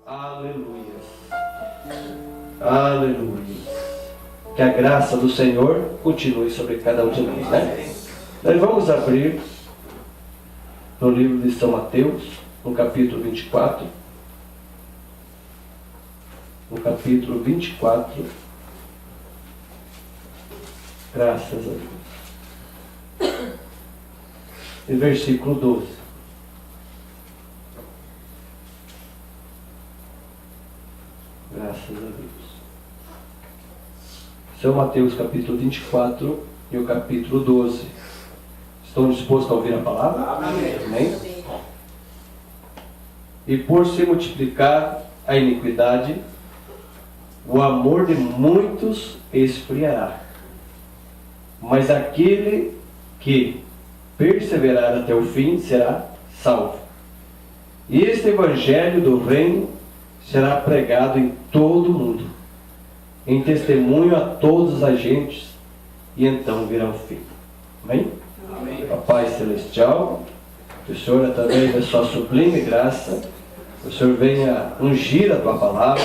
Aleluia. Aleluia. Que a graça do Senhor continue sobre cada um de nós, né? Nós vamos abrir no livro de São Mateus, no capítulo 24. No capítulo 24. Graças a Deus. E versículo 12. Graças a Deus. São Mateus capítulo 24 e o capítulo 12. Estão dispostos a ouvir a palavra? Amém. Amém? E por se multiplicar a iniquidade, o amor de muitos esfriará. Mas aquele que perseverar até o fim será salvo. E este evangelho do reino será pregado em todo o mundo, em testemunho a todos os agentes, e então virá o fim. Amém? Amém. Papai Celestial, que o Senhor, através da sua sublime graça, o Senhor venha ungir a tua palavra,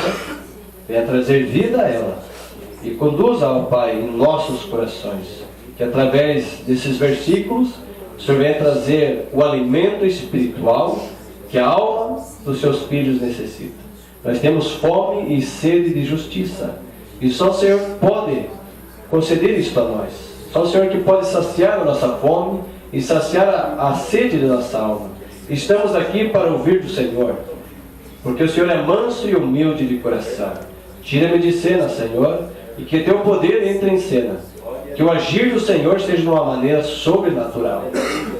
venha trazer vida a ela, e conduza, ó Pai, em nossos corações, que através desses versículos, o Senhor venha trazer o alimento espiritual que a alma dos seus filhos necessita. Nós temos fome e sede de justiça, e só o Senhor pode conceder isso a nós. Só o Senhor que pode saciar a nossa fome e saciar a sede de nossa alma. Estamos aqui para ouvir do Senhor, porque o Senhor é manso e humilde de coração. Tira-me de cena, Senhor, e que teu poder entre em cena. Que o agir do Senhor seja de uma maneira sobrenatural,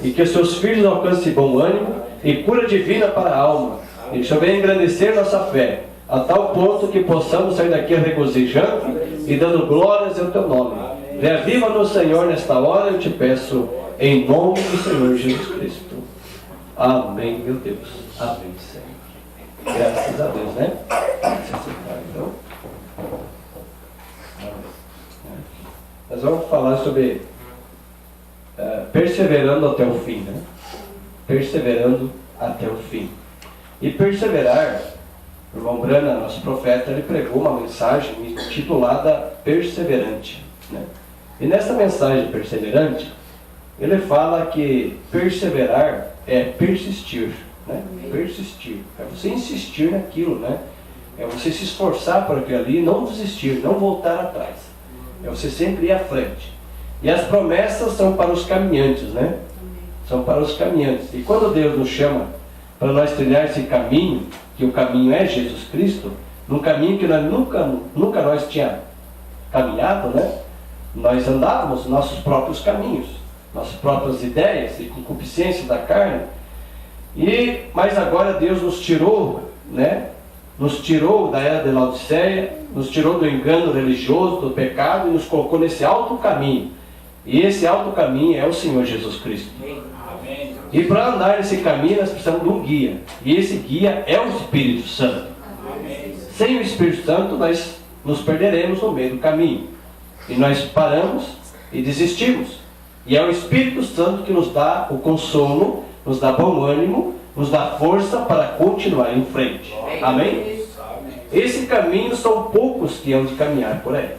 e que os seus filhos alcancem bom ânimo e cura divina para a alma. E que o Senhor venha engrandecer nossa fé, a tal ponto que possamos sair daqui regozijando e dando glórias ao teu nome. Reaviva-nos, Senhor, nesta hora, eu te peço, em nome do Senhor Jesus Cristo. Amém, meu Deus. Amém, Senhor. Graças a Deus, né? Então, nós vamos falar sobre perseverando até o fim, né? Perseverando até o fim. E perseverar, o irmão Brana, nosso profeta, ele pregou uma mensagem intitulada Perseverante, né? E nessa mensagem perseverante, ele fala que perseverar é persistir, né? Persistir, é você insistir naquilo, né? É você se esforçar por aquilo ali, não desistir, não voltar atrás. É você sempre ir à frente. E as promessas são para os caminhantes, né? São para os caminhantes. E quando Deus nos chama para nós trilhar esse caminho, que o caminho é Jesus Cristo, num caminho que nós nunca nós tínhamos caminhado, né? Nós andávamos nossos próprios caminhos, nossas próprias ideias e concupiscência da carne. Mas agora Deus nos tirou, né? Nos tirou da era de Laodiceia, nos tirou do engano religioso, do pecado, e nos colocou nesse alto caminho. E esse alto caminho é o Senhor Jesus Cristo. Amém. E para andar nesse caminho nós precisamos de um guia. E esse guia é o Espírito Santo. Amém. Sem o Espírito Santo nós nos perderemos no meio do caminho. E nós paramos e desistimos. E é o Espírito Santo que nos dá o consolo, nos dá bom ânimo, nos dá força para continuar em frente. Amém? Esse caminho são poucos que hão de caminhar por aí,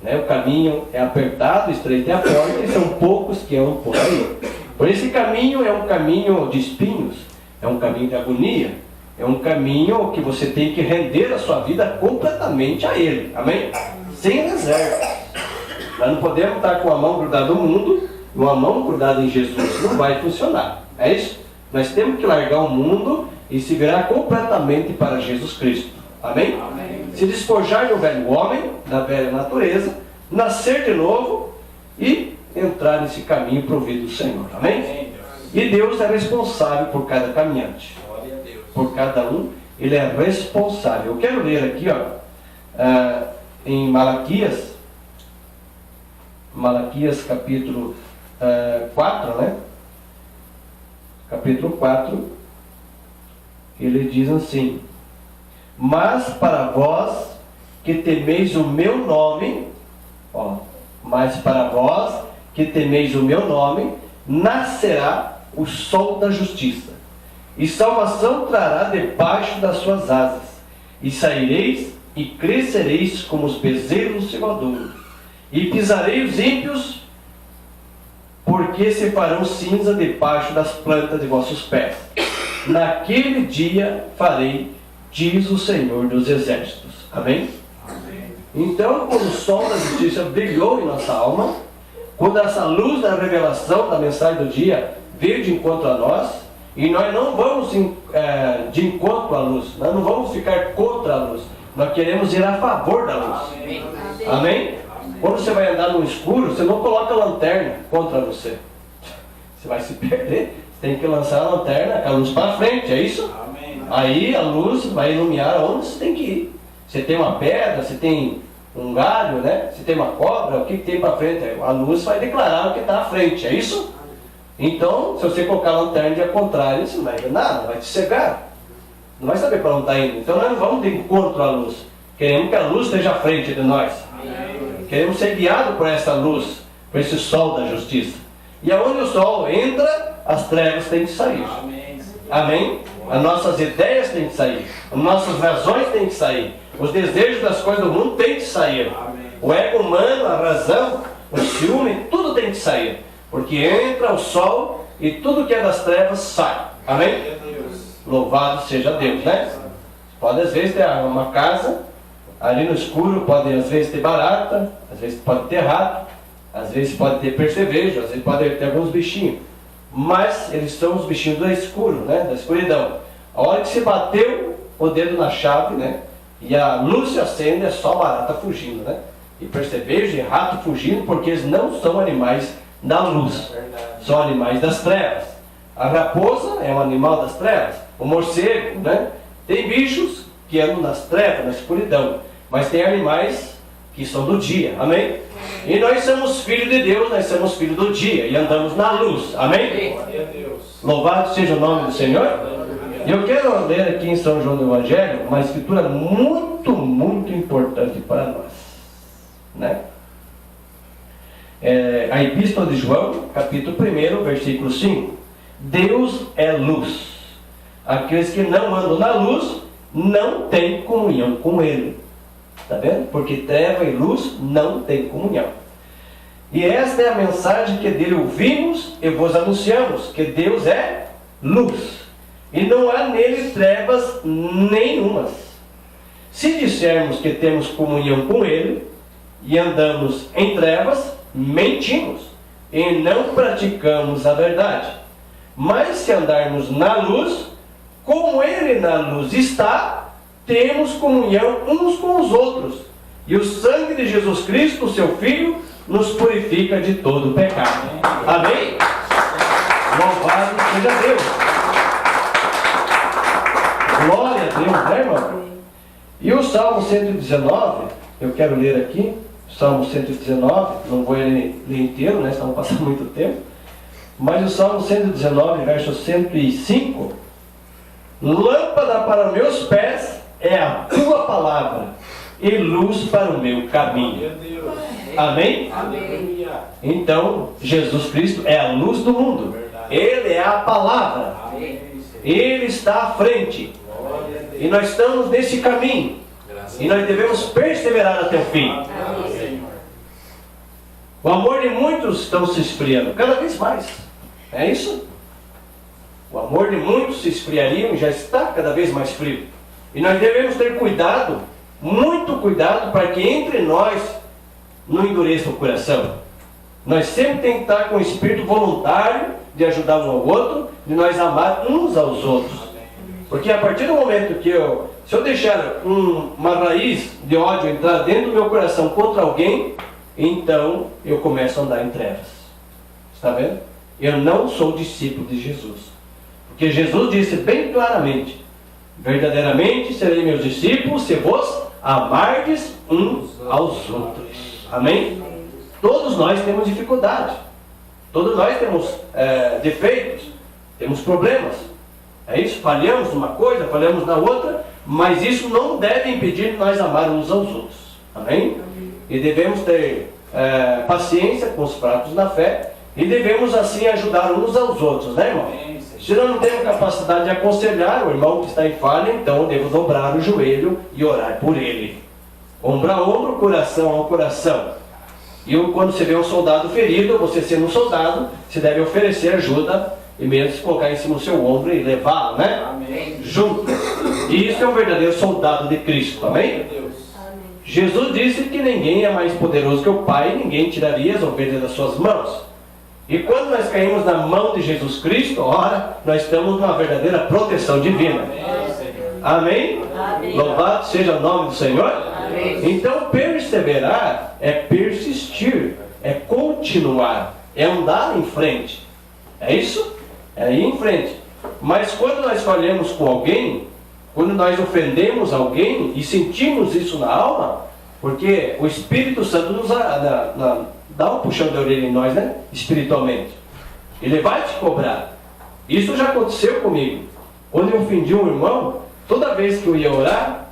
né? O caminho é apertado, estreito é a porta, e são poucos que hão por aí. Por esse caminho é um caminho de espinhos, é um caminho de agonia, é um caminho que você tem que render a sua vida completamente a Ele. Amém? Sem reserva. Nós não podemos estar com a mão grudada no mundo e uma mão grudada em Jesus. Não vai funcionar. É isso? Nós temos que largar o mundo e se virar completamente para Jesus Cristo. Amém? Amém. Se despojar do velho homem, da velha natureza, nascer de novo e entrar nesse caminho provido do Senhor. Amém? E Deus é responsável por cada caminhante. Glória a Deus. Por cada um, Ele é responsável. Eu quero ler aqui, em Malaquias capítulo 4, né? Capítulo 4, ele diz assim: mas para vós que temeis o meu nome, mas para vós que temeis o meu nome, nascerá o sol da justiça, e salvação trará debaixo das suas asas, e saireis e crescereis como os bezerros cevadouro, e pisarei os ímpios, porque se farão cinza debaixo das plantas de vossos pés. Naquele dia farei, diz o Senhor dos Exércitos. Amém? Amém. Então, quando o sol da justiça brilhou em nossa alma, quando essa luz da revelação da mensagem do dia veio de encontro a nós, e nós não vamos de encontro à luz, nós não vamos ficar contra a luz, nós queremos ir a favor da luz. Amém. Amém? Quando você vai andar no escuro, você não coloca a lanterna contra você. Você vai se perder. Você tem que lançar a lanterna com a luz para frente, é isso? Amém. Aí a luz vai iluminar aonde você tem que ir. Você tem uma pedra, você tem um galho, né? Você tem uma cobra, o que tem para frente? A luz vai declarar o que está à frente, é isso? Então, se você colocar a lanterna de ao contrário, você não vai ver nada, vai te cegar. Não vai saber para onde está indo. Então nós não vamos ter encontro à luz. Queremos que a luz esteja à frente de nós. Queremos ser guiados por essa luz, por esse sol da justiça. E aonde o sol entra, as trevas têm que sair. Amém. Amém? As nossas ideias têm que sair. As nossas razões têm que sair. Os desejos das coisas do mundo têm que sair. Amém. O ego humano, a razão, o ciúme, tudo tem que sair. Porque entra o sol e tudo que é das trevas sai. Amém? Louvado seja Deus, né? Pode às vezes ter uma casa, ali no escuro pode às vezes ter barata, às vezes pode ter rato, às vezes pode ter percevejo, às vezes pode ter alguns bichinhos. Mas eles são os bichinhos do escuro, né? Da escuridão. A hora que se bateu o dedo na chave, né? E a luz se acende, é só barata fugindo, né? E percevejo e rato fugindo, porque eles não são animais da luz, são animais das trevas. A raposa é um animal das trevas. O morcego, né? Tem bichos que andam nas trevas, na escuridão, mas tem animais que são do dia, amém? E nós somos filhos de Deus, nós somos filhos do dia e andamos na luz, amém? Glória a Deus. Louvado seja o nome do Senhor. E eu quero ler aqui em São João do Evangelho uma escritura muito, muito importante para nós, né? A Epístola de João, capítulo 1, versículo 5. Deus é luz. Aqueles que não andam na luz não têm comunhão com Ele. Está vendo? Porque treva e luz não têm comunhão. E esta é a mensagem que dele ouvimos e vos anunciamos, que Deus é luz. E não há nele trevas nenhumas. Se dissermos que temos comunhão com Ele e andamos em trevas, mentimos e não praticamos a verdade. Mas se andarmos na luz, como Ele na luz está, temos comunhão uns com os outros. E o sangue de Jesus Cristo, seu Filho, nos purifica de todo pecado. Amém? Louvado seja Deus. Glória a Deus, né, irmão? E o Salmo 119, eu quero ler aqui. Salmo 119, não vou ler inteiro, né? Senão passar muito tempo. Mas o Salmo 119, verso 105. Lâmpada para meus pés é a tua palavra e luz para o meu caminho. Amém? Amém. Então, Jesus Cristo é a luz do mundo. Ele é a palavra. Ele está à frente. E nós estamos nesse caminho. E nós devemos perseverar até o fim. O amor de muitos está se esfriando, cada vez mais. É isso? O amor de muitos se esfriariam e já está cada vez mais frio. E nós devemos ter cuidado, muito cuidado, para que entre nós não endureça o coração. Nós sempre temos que estar com o espírito voluntário de ajudar um ao outro, de nós amar uns aos outros. Porque a partir do momento que se eu deixar uma raiz de ódio entrar dentro do meu coração contra alguém, então eu começo a andar em trevas. Está vendo? Eu não sou discípulo de Jesus. Porque Jesus disse bem claramente: verdadeiramente serei meus discípulos se vos amardes uns aos outros. Amém? Todos nós temos dificuldade. Todos nós temos defeitos. Temos problemas. É isso? Falhamos numa coisa, falhamos na outra. Mas isso não deve impedir de nós amarmos uns aos outros. Amém? E devemos ter paciência com os fracos na fé. E devemos assim ajudar uns aos outros, né, irmão? Se eu não tenho capacidade de aconselhar o irmão que está em falha, então eu devo dobrar o joelho e orar por ele. Ombro a ombro, coração a coração. E quando você vê um soldado ferido, você sendo um soldado, você deve oferecer ajuda e mesmo se colocar em cima do seu ombro e levá-lo, né? Amém. Junto. E isso é um verdadeiro soldado de Cristo, amém? Jesus disse que ninguém é mais poderoso que o Pai, ninguém tiraria as ovelhas das suas mãos. E quando nós caímos na mão de Jesus Cristo, ora, nós estamos numa verdadeira proteção divina. Amém? Amém. Louvado seja o nome do Senhor. Amém. Então, perseverar é persistir, é continuar, é andar em frente. É isso? É ir em frente. Mas quando nós falhamos com alguém, quando nós ofendemos alguém e sentimos isso na alma, porque o Espírito Santo nos dá um puxão de orelha em nós, né? Espiritualmente. Ele vai te cobrar. Isso já aconteceu comigo. Quando eu ofendi um irmão, toda vez que eu ia orar,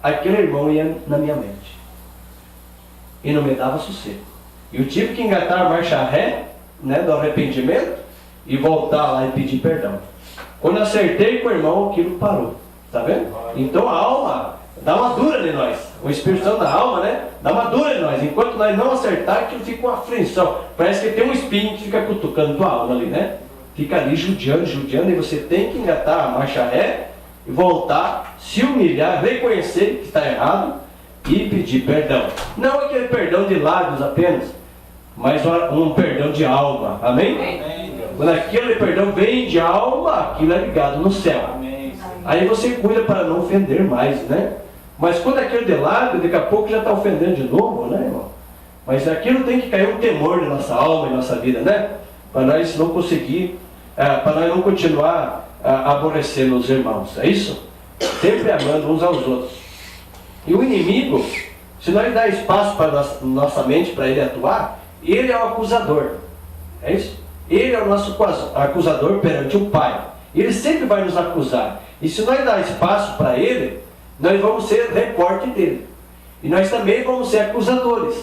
aquele irmão ia na minha mente. E não me dava sossego. E eu tive que engatar a marcha ré, né, do arrependimento, e voltar lá e pedir perdão. Quando eu acertei com o irmão, aquilo parou. Tá vendo? Então a alma dá uma dura em nós. O Espírito Santo da alma, né? Dá uma dura em nós. Enquanto nós não acertar, aquilo fica uma aflição. Parece que tem um espinho que fica cutucando tua alma ali, né? Fica ali judiando, e você tem que engatar a marcha ré e voltar, se humilhar, reconhecer que está errado e pedir perdão. Não aquele perdão de lábios apenas, mas um perdão de alma. Amém? Quando aquele perdão vem de alma, aquilo é ligado no céu. Aí você cuida para não ofender mais, né? Mas quando aquele de lábio, daqui a pouco já está ofendendo de novo, né, irmão? Mas aquilo tem que cair um temor na nossa alma, na nossa vida, né? Para nós não conseguir, para nós não continuar aborrecendo os irmãos. É isso? Sempre amando uns aos outros. E o inimigo, se nós dar espaço para nossa mente, para ele atuar, ele é o acusador. É isso? Ele é o nosso acusador perante o Pai. Ele sempre vai nos acusar. E se nós dar espaço para ele, nós vamos ser recorte dele. E nós também vamos ser acusadores.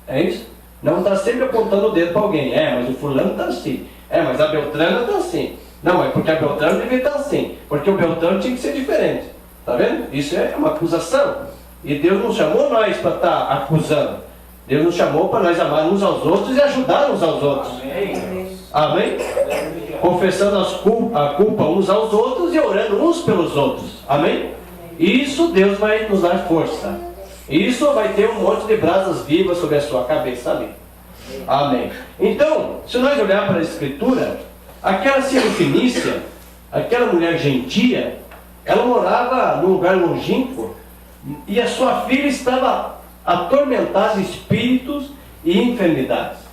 É isso? Não está sempre apontando o dedo para alguém. Mas o fulano está assim. Mas a Beltrana está assim. Não, é porque a Beltrana devia estar assim. Porque o Beltrano tinha que ser diferente. Está vendo? Isso é uma acusação. E Deus não chamou nós para estar acusando. Deus nos chamou para nós amar uns aos outros e ajudar uns aos outros. Amém? Confessando a culpa uns aos outros e orando uns pelos outros. Amém? Isso Deus vai nos dar força. Isso vai ter um monte de brasas vivas sobre a sua cabeça. Amém? Amém. Então, se nós olharmos para a Escritura, aquela Sirofenícia, aquela mulher gentia, ela morava num lugar longínquo e a sua filha estava atormentada de espíritos e enfermidades.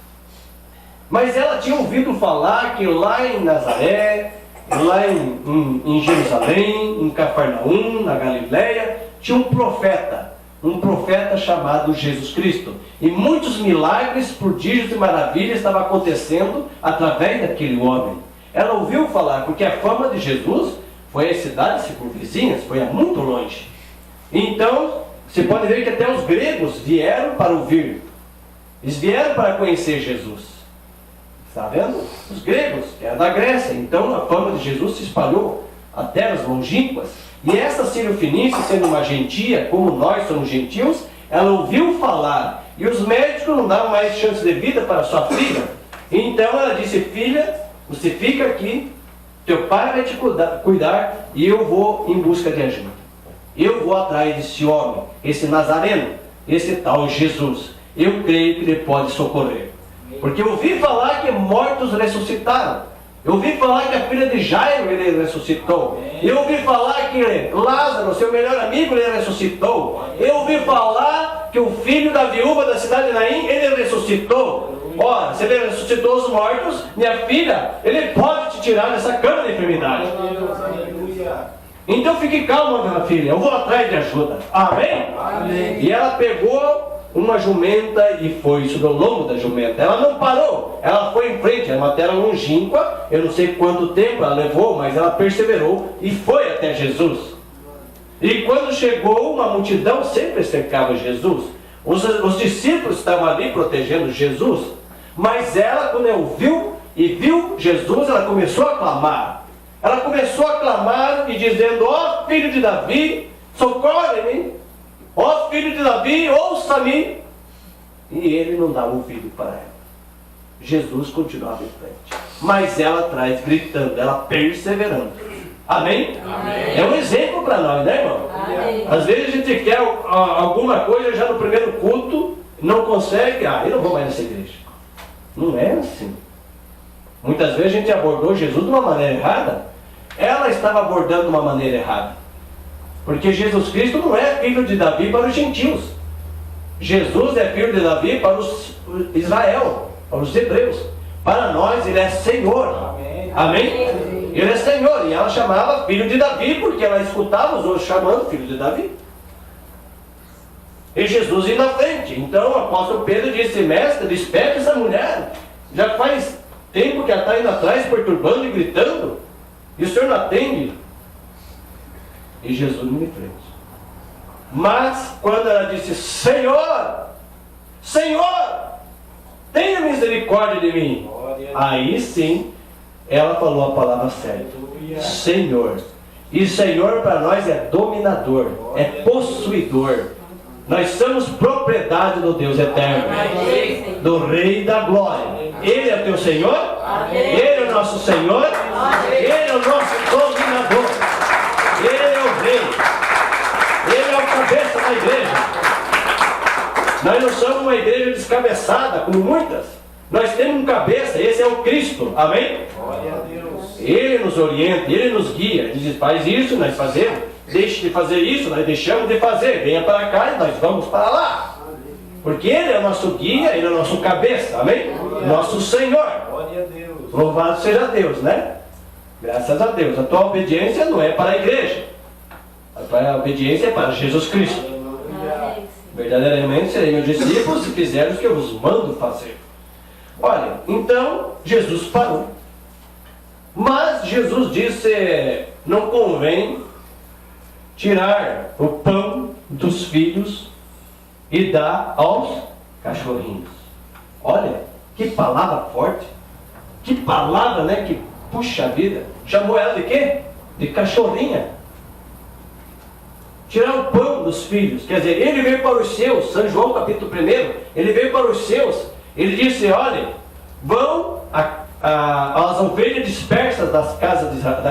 Mas ela tinha ouvido falar que lá em Nazaré, lá em Jerusalém, em Cafarnaum, na Galileia, tinha um profeta chamado Jesus Cristo. E muitos milagres, prodígios e maravilhas estavam acontecendo através daquele homem. Ela ouviu falar, porque a fama de Jesus foi às cidades circunvizinhas, foi a muito longe. Então, você pode ver que até os gregos vieram para ouvir. Eles vieram para conhecer Jesus. Está vendo? Os gregos, que eram da Grécia. Então a fama de Jesus se espalhou a terras longínquas. E essa Sirofenícia, sendo uma gentia, como nós somos gentios, ela ouviu falar. E os médicos não davam mais chance de vida para sua filha. Então ela disse: filha, você fica aqui, teu pai vai te cuidar e eu vou em busca de ajuda. Eu vou atrás desse homem, esse Nazareno, esse tal Jesus. Eu creio que ele pode socorrer. Porque eu ouvi falar que mortos ressuscitaram. Eu ouvi falar que a filha de Jairo ele ressuscitou. Eu ouvi falar que Lázaro, seu melhor amigo, ele ressuscitou. Eu ouvi falar que o filho da viúva da cidade de Naim, ele ressuscitou. Ora, se ele ressuscitou os mortos, minha filha, ele pode te tirar dessa cama de enfermidade. Então fique calma, minha filha, eu vou atrás de ajuda. Amém? Amém. E ela pegou uma jumenta e foi sobre o lombo da jumenta. Ela não parou, ela foi em frente. É uma terra longínqua, eu não sei quanto tempo ela levou, mas ela perseverou e foi até Jesus. E quando chegou, uma multidão sempre cercava Jesus. Os discípulos estavam ali protegendo Jesus. Mas ela, quando ouviu e viu Jesus, ela começou a clamar. Ela começou a clamar e dizendo: ó filho de Davi, socorre-me. Ó filho de Davi, ouça-me. E ele não dava ouvido para ela. Jesus continuava em frente. Mas ela atrás, gritando, ela perseverando. Amém? Amém. É um exemplo para nós, né, irmão? Amém. Às vezes a gente quer alguma coisa já no primeiro culto, não consegue, eu não vou mais nessa igreja. Não é assim. Muitas vezes a gente abordou Jesus de uma maneira errada. Ela estava abordando de uma maneira errada. Porque Jesus Cristo não é filho de Davi para os gentios. Jesus é filho de Davi para os Israel, para os hebreus. Para nós ele é Senhor. Amém. Amém? Ele é Senhor. E ela chamava filho de Davi, porque ela escutava os outros chamando filho de Davi. E Jesus ia na frente. Então o apóstolo Pedro disse: mestre, desperte essa mulher. Já faz tempo que ela está indo atrás, perturbando e gritando. E o senhor não atende? E Jesus não me fez. Mas quando ela disse: Senhor, Senhor, tenha misericórdia de mim. Aí sim, ela falou a palavra certa. Senhor. E Senhor para nós é dominador, é possuidor. Nós somos propriedade do Deus eterno, do Rei da Glória. Ele é teu Senhor? Ele é o nosso Senhor? Ele é o nosso dominador. Ele é o Rei. Ele é o cabeça da igreja. Nós não somos uma igreja descabeçada, como muitas. Nós temos um cabeça, esse é o Cristo. Amém? Glória a Deus. Ele nos orienta, Ele nos guia. Ele diz: faz isso, nós fazemos. Deixe de fazer isso, nós deixamos de fazer. Venha para cá e nós vamos para lá. Porque Ele é o nosso guia, Ele é o nosso cabeça. Amém? Nosso Senhor. Glória a Deus. Louvado seja Deus, né? Graças a Deus. A tua obediência não é para a igreja. A obediência é para Jesus Cristo. Verdadeiramente serei meus discípulos se fizerem o que eu vos mando fazer. Olha, então Jesus parou. Mas Jesus disse: não convém tirar o pão dos filhos e dar aos cachorrinhos. Olha, que palavra forte. Que palavra, né? Que puxa vida. Chamou ela de quê? De cachorrinha. Tirar o pão dos filhos. Quer dizer, ele veio para os seus. São João capítulo 1. Ele veio para os seus. Ele disse: olha, vão às ovelhas dispersas da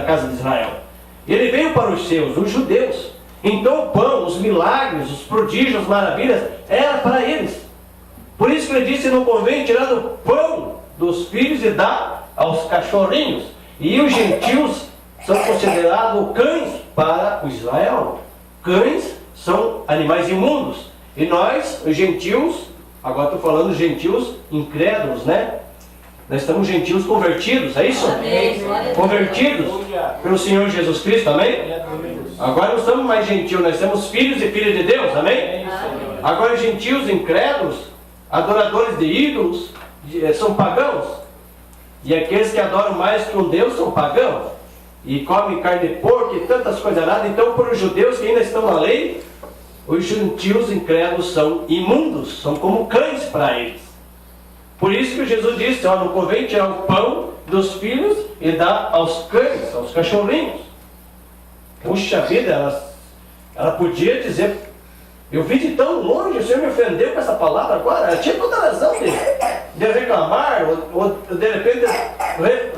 casa de Israel. Ele veio para os seus, os judeus. Então o pão, os milagres, os prodígios, as maravilhas, era para eles. Por isso que ele disse: não convém tirar o pão dos filhos e dar aos cachorrinhos. E os gentios são considerados cães para o Israel. Cães são animais imundos. E nós, os gentios, agora estou falando gentios incrédulos, né? Nós estamos gentios convertidos, é isso? Amém. Convertidos pelo Senhor Jesus Cristo, amém? Glória a Deus. Agora não estamos mais gentios, nós somos filhos e filhas de Deus, amém? Agora gentios incrédulos, adoradores de ídolos, são pagãos. E aqueles que adoram mais que um Deus são pagãos. E comem carne de porco e tantas coisas nada. Então, para os judeus que ainda estão na lei, os gentios incrédulos são imundos, são como cães para eles. Por isso que Jesus disse: não convém tirar o pão dos filhos e dar aos cães, aos cachorrinhos. Puxa vida, ela podia dizer: eu vim de tão longe, o Senhor me ofendeu com essa palavra agora. Ela tinha toda a razão de reclamar, ou de repente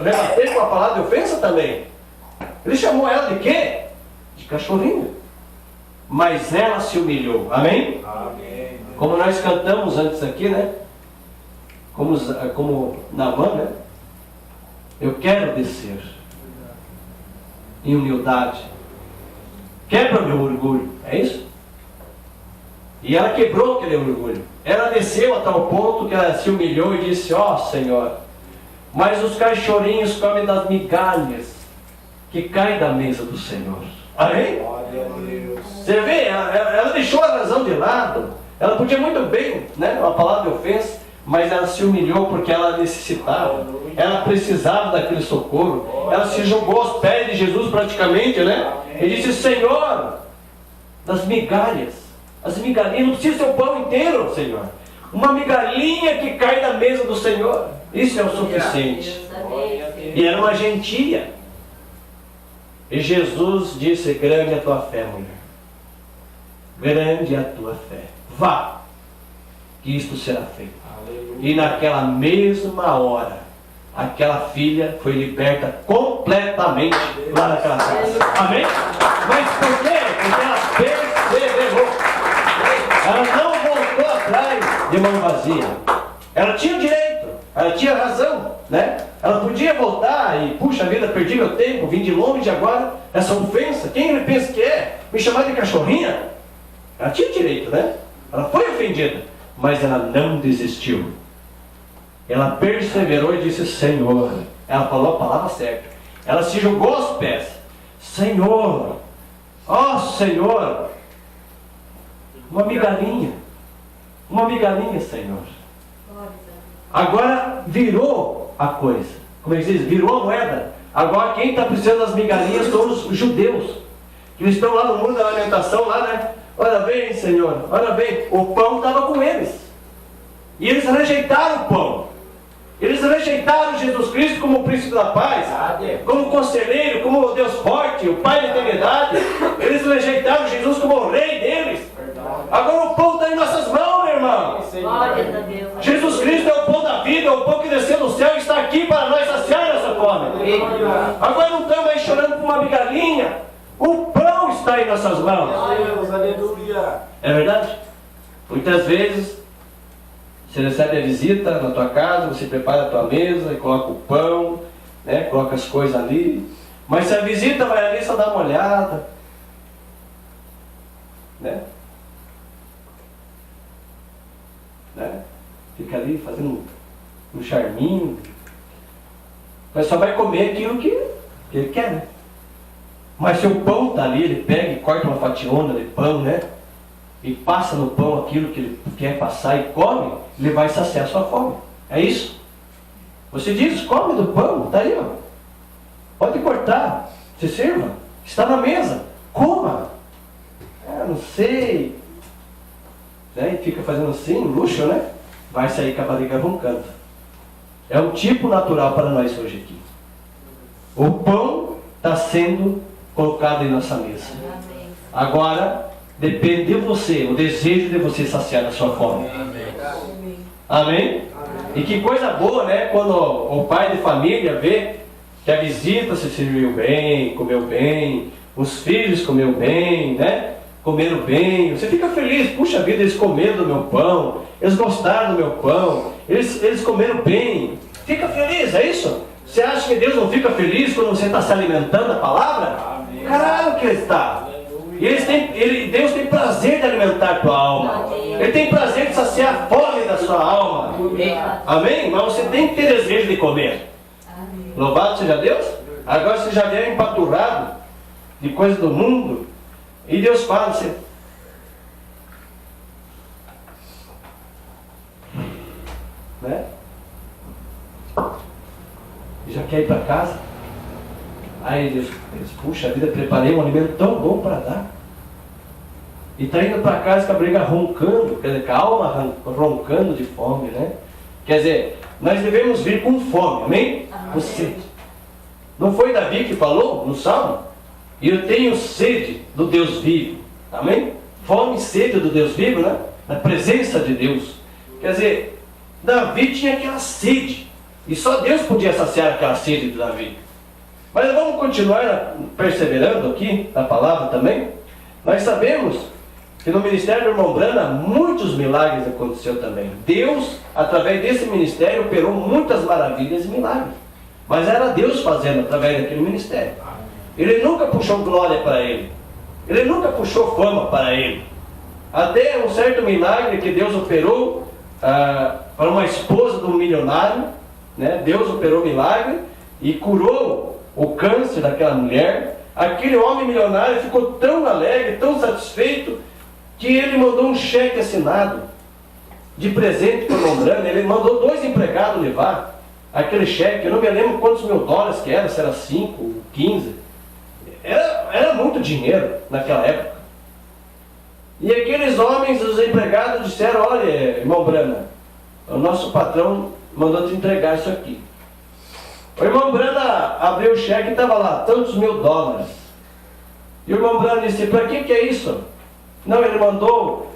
rebater com a palavra de ofensa também. Ele chamou ela de quê? De cachorrinho. Mas ela se humilhou. Amém? Amém. Como nós cantamos antes aqui, né? Como Naamã, né? Eu quero descer em humildade. Quebra o meu orgulho. É isso? E ela quebrou aquele orgulho. Ela desceu a tal ponto que ela se humilhou e disse: ó Senhor, mas os cachorrinhos comem das migalhas que caem da mesa do Senhor. Amém? Glória a Deus. Você vê, ela deixou a razão de lado. Ela podia muito bem, né? Uma palavra de ofensa, mas ela se humilhou porque ela necessitava. Ela precisava daquele socorro. Ela se jogou aos pés de Jesus praticamente, né? E disse: Senhor, das migalhas, as migalhinhas, não precisa ser o pão inteiro, Senhor. Uma migalhinha que cai da mesa do Senhor, isso é o suficiente. E era uma gentia. E Jesus disse: grande é a tua fé, mulher. Grande é a tua fé. Vá, que isto será feito. Aleluia. E naquela mesma hora, aquela filha foi liberta completamente lá naquela casa. Amém? Mas por quê? Porque ela perseverou. Ela não voltou atrás de mão vazia. Ela tinha direito, ela tinha razão, né? Ela podia voltar e, puxa vida, perdi meu tempo, vim de longe agora, essa ofensa, quem ele pensa que é? Me chamar de cachorrinha? Ela tinha direito, né? Ela foi ofendida, mas ela não desistiu. Ela perseverou e disse: Senhor. Ela falou a palavra certa. Ela se jogou aos pés. Senhor, ó Senhor, uma migalhinha, Senhor. Agora virou a coisa. Como é que diz? Virou a moeda. Agora quem está precisando das migalhinhas são os judeus. Que estão lá no mundo da alimentação, lá, né? Olha bem, Senhor, olha bem. O pão estava com eles. E eles rejeitaram o pão. Eles rejeitaram Jesus Cristo como o príncipe da paz, como conselheiro, como o Deus forte, o Pai da eternidade. Eles rejeitaram Jesus como o rei deles. Agora o pão está em nossas mãos, meu irmão. Jesus Cristo é o pão da vida, é o pão que desceu do céu e está aqui para nós saciar nossa fome. Agora não estamos aí chorando por uma migalhinha. O pão está em nossas mãos. Aleluia. É verdade? Muitas vezes você recebe a visita na tua casa, você prepara a tua mesa e coloca o pão, né? Coloca as coisas ali. Mas se a visita vai ali só dar uma olhada, né? Fica ali fazendo um charminho, mas só vai comer aquilo que ele quer, né? Mas se o pão está ali, ele pega e corta uma fationa de pão, né? E passa no pão aquilo que ele quer passar e come, ele vai saciar a sua fome. É isso? Você diz: come do pão, está aí, ó. Pode cortar, se sirva, está na mesa, coma. Não sei. E fica fazendo assim, luxo, né? Vai sair com a barriga roncando. É um tipo natural para nós hoje aqui. O pão está sendo colocado em nossa mesa. Agora, depende de você, o desejo de você saciar a sua fome. Amém? E que coisa boa, né? Quando o pai de família vê que a visita se serviu bem, comeu bem, os filhos comeu bem, né? Comeram bem, você fica feliz. Puxa vida, eles comeram do meu pão, eles gostaram do meu pão, eles comeram bem. Fica feliz, é isso? Você acha que Deus não fica feliz quando você está se alimentando da palavra? Amém. Claro que Ele está. E Deus tem prazer de alimentar a tua alma. Ele tem prazer de saciar a fome da sua alma. Amém? Mas você tem que ter desejo de comer. Louvado seja Deus. Agora você já vem empaturrado de coisas do mundo. E Deus fala assim: né? Já quer ir para casa? Aí Deus, puxa vida, preparei um alimento tão bom para dar. E está indo para casa com a briga roncando, quer dizer, com a alma roncando de fome, né? Quer dizer, nós devemos vir com fome, amém? Com sede. Não foi Davi que falou no Salmo? E eu tenho sede do Deus vivo, amém? Fome e sede do Deus vivo, né? Na presença de Deus. Quer dizer, Davi tinha aquela sede. E só Deus podia saciar aquela sede de Davi. Mas vamos continuar perseverando aqui na palavra também. Nós sabemos que no ministério do irmão Brana muitos milagres aconteceram também. Deus, através desse ministério, operou muitas maravilhas e milagres. Mas era Deus fazendo através daquele ministério. Ele nunca puxou glória para ele. Ele nunca puxou fama para ele. Até um certo milagre que Deus operou para uma esposa de um milionário, né? Deus operou milagre e curou o câncer daquela mulher. Aquele homem milionário ficou tão alegre, tão satisfeito, que ele mandou um cheque assinado de presente para o irmão Brana. Ele mandou 2 empregados levar aquele cheque. Eu não me lembro quantos mil dólares que era, se era 5, 15. Era muito dinheiro naquela época. E aqueles homens, os empregados, disseram: olha, irmão Brana, o nosso patrão mandou te entregar isso aqui. O irmão Brana abriu o cheque e estava lá, tantos mil dólares. E o irmão Brana disse, para que é isso? Não, ele mandou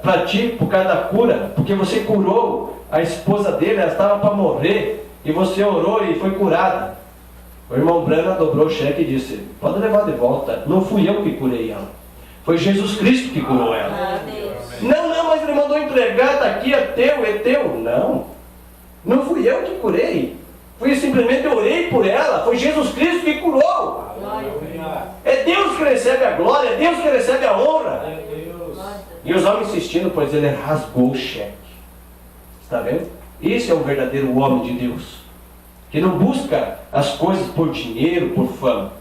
para ti, por causa da cura, porque você curou a esposa dele, ela estava para morrer, e você orou e foi curada. O irmão Brana dobrou o cheque e disse, pode levar de volta, não fui eu que curei ela, foi Jesus Cristo que curou ela. Não, mas ele mandou entregar, está aqui, é teu. Não fui eu que curei, fui simplesmente orei por ela, foi Jesus Cristo que curou. É Deus que recebe a glória, é Deus que recebe a honra. E os homens insistindo, pois ele rasgou o cheque. Está vendo? Esse é um verdadeiro homem de Deus, que não busca as coisas por dinheiro, por fama.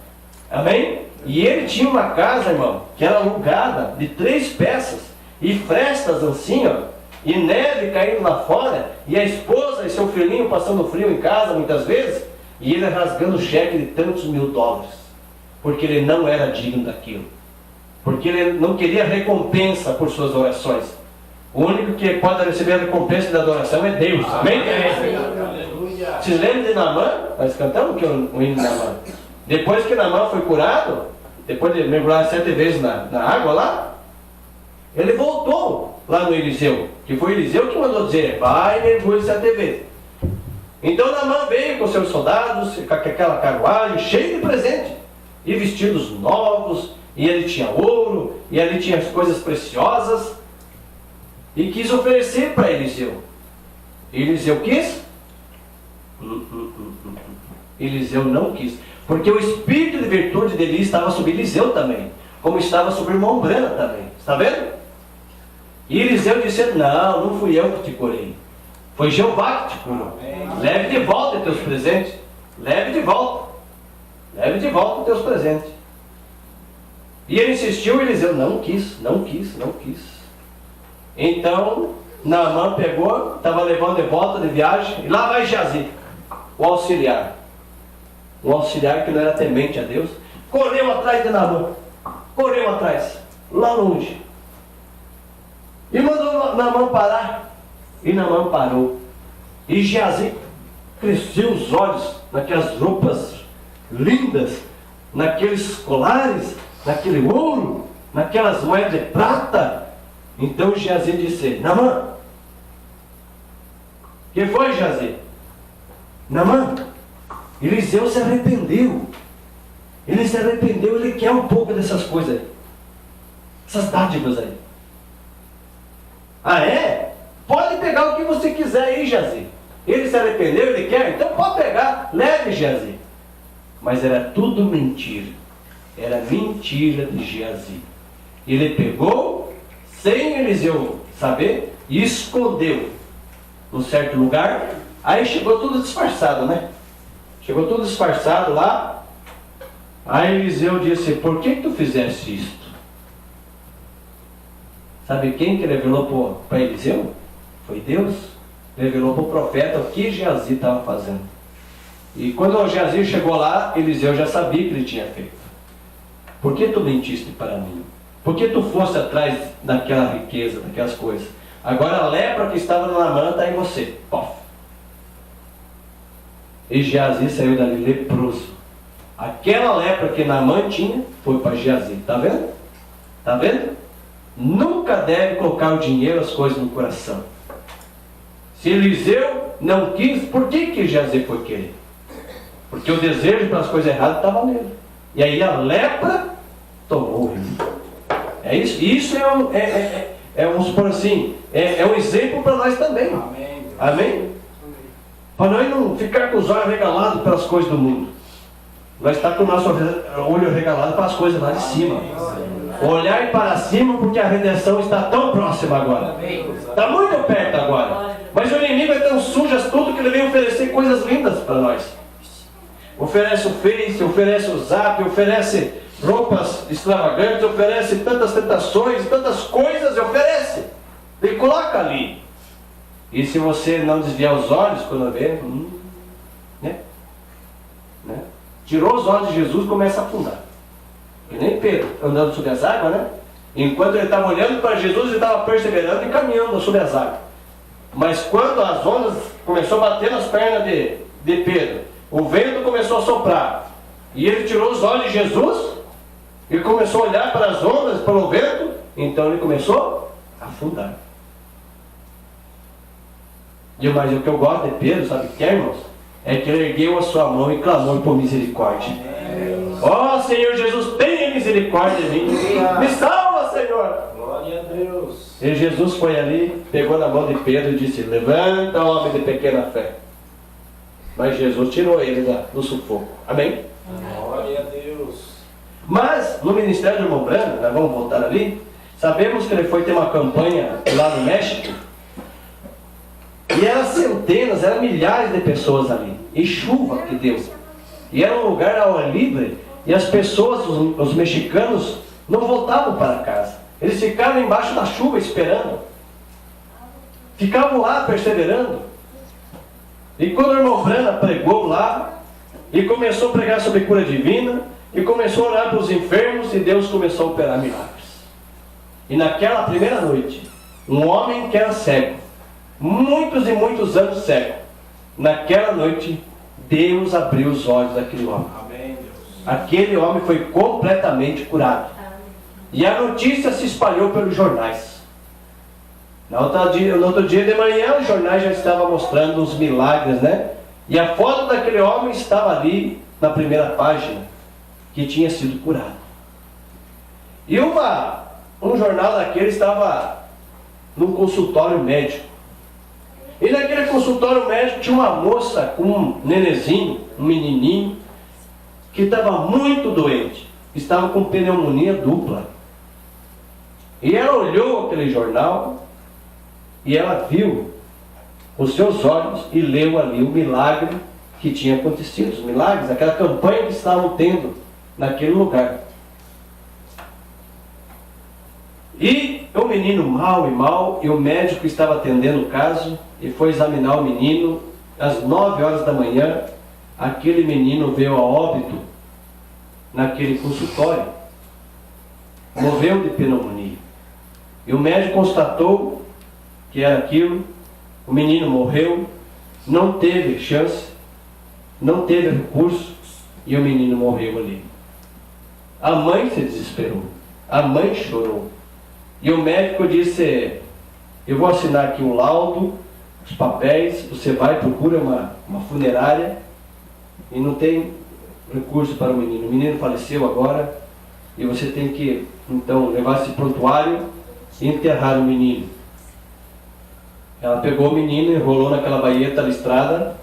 Amém? E ele tinha uma casa, irmão, que era alugada de 3 peças, e frestas assim, ó, e neve caindo lá fora, e a esposa e seu filhinho passando frio em casa muitas vezes, e ele rasgando o cheque de tantos mil dólares, porque ele não era digno daquilo, porque ele não queria recompensa por suas orações. O único que pode receber a recompensa da adoração é Deus. Amém? Se lembra de Naamã? Nós cantamos que o hino de Naamã. Depois que Naamã foi curado, depois de mergulhar 7 vezes na água lá, ele voltou lá no Eliseu, que foi Eliseu que mandou dizer, vai e mergulhe 7 vezes. Então Naamã veio com seus soldados, com aquela carruagem cheia de presente, e vestidos novos, e ele tinha ouro, e ali tinha as coisas preciosas, e quis oferecer para Eliseu. Eliseu quis? Eliseu não quis, porque o espírito de virtude dele estava sobre Eliseu também, como estava sobre o irmão Brana também. Está vendo? E Eliseu disse, não fui eu que te curei, foi Jeová que te curou. Leve de volta os teus presentes. Leve de volta os teus presentes. E ele insistiu, e Eliseu não quis. Então Naamã pegou, estava levando de volta de viagem, e lá vai Geazi, o auxiliar que não era temente a Deus, correu atrás de Naamã, lá longe, e mandou Naamã parar, e Naamã parou, e Geazi cresceu os olhos naquelas roupas lindas, naqueles colares, naquele ouro, naquelas moedas de prata. Então Geazi disse, Naamã, que foi, Geazi? Naamã, Eliseu se arrependeu. Ele quer um pouco dessas coisas aí, essas dádivas aí. Ah, é? Pode pegar o que você quiser aí, Geazi. Ele se arrependeu, ele quer, então pode pegar, leve, Geazi. Mas era tudo mentira. Era mentira de Geazi. Ele pegou, sem Eliseu saber, e escondeu num certo lugar. Aí chegou tudo disfarçado, né? Chegou tudo disfarçado lá. Aí Eliseu disse, por que tu fizeste isto? Sabe quem que revelou para Eliseu? Foi Deus. Revelou para o profeta o que Geazi estava fazendo. E quando o Geazi chegou lá, Eliseu já sabia que ele tinha feito. Por que tu mentiste para mim? Por que tu foste atrás daquela riqueza, daquelas coisas? Agora a lepra que estava na Naamã está em você. Pof. E Geazi saiu dali leproso. Aquela lepra que Naamã tinha foi para Geazi. Está vendo? Está vendo? Nunca deve colocar o dinheiro, as coisas no coração. Se Eliseu não quis, por que Geazi foi querer? Porque o desejo pelas coisas erradas estava nele. E aí a lepra tomou ele. É isso. Isso vamos supor assim, é um exemplo para nós também. Amém? Para nós não ficar com os olhos regalados pelas coisas do mundo. Nós estamos com o nosso olho regalado para as coisas lá de cima. Olhar para cima, porque a redenção está tão próxima agora. Está muito perto agora. Mas o inimigo é tão sujo astuto que ele vem oferecer coisas lindas para nós. Oferece o Face, oferece o Zap, oferece roupas extravagantes, oferece tantas tentações, tantas coisas, oferece. E coloca ali. E se você não desviar os olhos quando vê, né? Tirou os olhos de Jesus, começa a afundar. E nem Pedro, andando sobre as águas, né? Enquanto ele estava olhando para Jesus, ele estava perseverando e caminhando sobre as águas. Mas quando as ondas começou a bater nas pernas de Pedro, o vento começou a soprar. E ele tirou os olhos de Jesus e começou a olhar para as ondas, para o vento. Então ele começou a afundar. Mas o que eu gosto de Pedro, sabe o que é, irmãos? É que ele ergueu a sua mão e clamou por misericórdia. Ó Senhor Jesus, tenha misericórdia de mim. Me salva, Senhor. Glória a Deus. E Jesus foi ali, pegou na mão de Pedro e disse: levanta, homem de pequena fé. Mas Jesus tirou ele do sufoco. Amém? Glória a Deus. Mas no ministério do irmão Branham, nós vamos voltar ali, sabemos que ele foi ter uma campanha lá no México. E eram centenas, eram milhares de pessoas ali. E chuva que deu. E era um lugar ao ar livre. E as pessoas, os mexicanos, não voltavam para casa. Eles ficavam embaixo da chuva esperando. Ficavam lá perseverando. E quando o irmão Branham pregou lá, e começou a pregar sobre cura divina, e começou a orar para os enfermos, e Deus começou a operar milagres. E naquela primeira noite, um homem que era cego, muitos e muitos anos cego, naquela noite, Deus abriu os olhos daquele homem. Amém, Deus. Aquele homem foi completamente curado. E a notícia se espalhou pelos jornais. No outro dia de manhã, os jornais já estavam mostrando os milagres, né? E a foto daquele homem estava ali na primeira página, que tinha sido curado. E um jornal daquele estava num consultório médico. E naquele consultório médico tinha uma moça com um nenezinho, um menininho, que estava muito doente. Estava com pneumonia dupla. E ela olhou aquele jornal e ela viu os seus olhos e leu ali o milagre que tinha acontecido. Os milagres, aquela campanha que estavam tendo naquele lugar. E o menino mal, e o médico estava atendendo o caso, e foi examinar o menino. Às 9 horas da manhã, aquele menino veio a óbito naquele consultório. Morreu de pneumonia. E o médico constatou que era aquilo. O menino morreu, não teve chance, não teve recurso, e o menino morreu ali. A mãe se desesperou, a mãe chorou. E o médico disse: eu vou assinar aqui um laudo, os papéis, você vai, procura uma funerária, e não tem recurso para o menino. O menino faleceu agora, e você tem que, então, levar esse prontuário e enterrar o menino. Ela pegou o menino, enrolou naquela baeta listrada,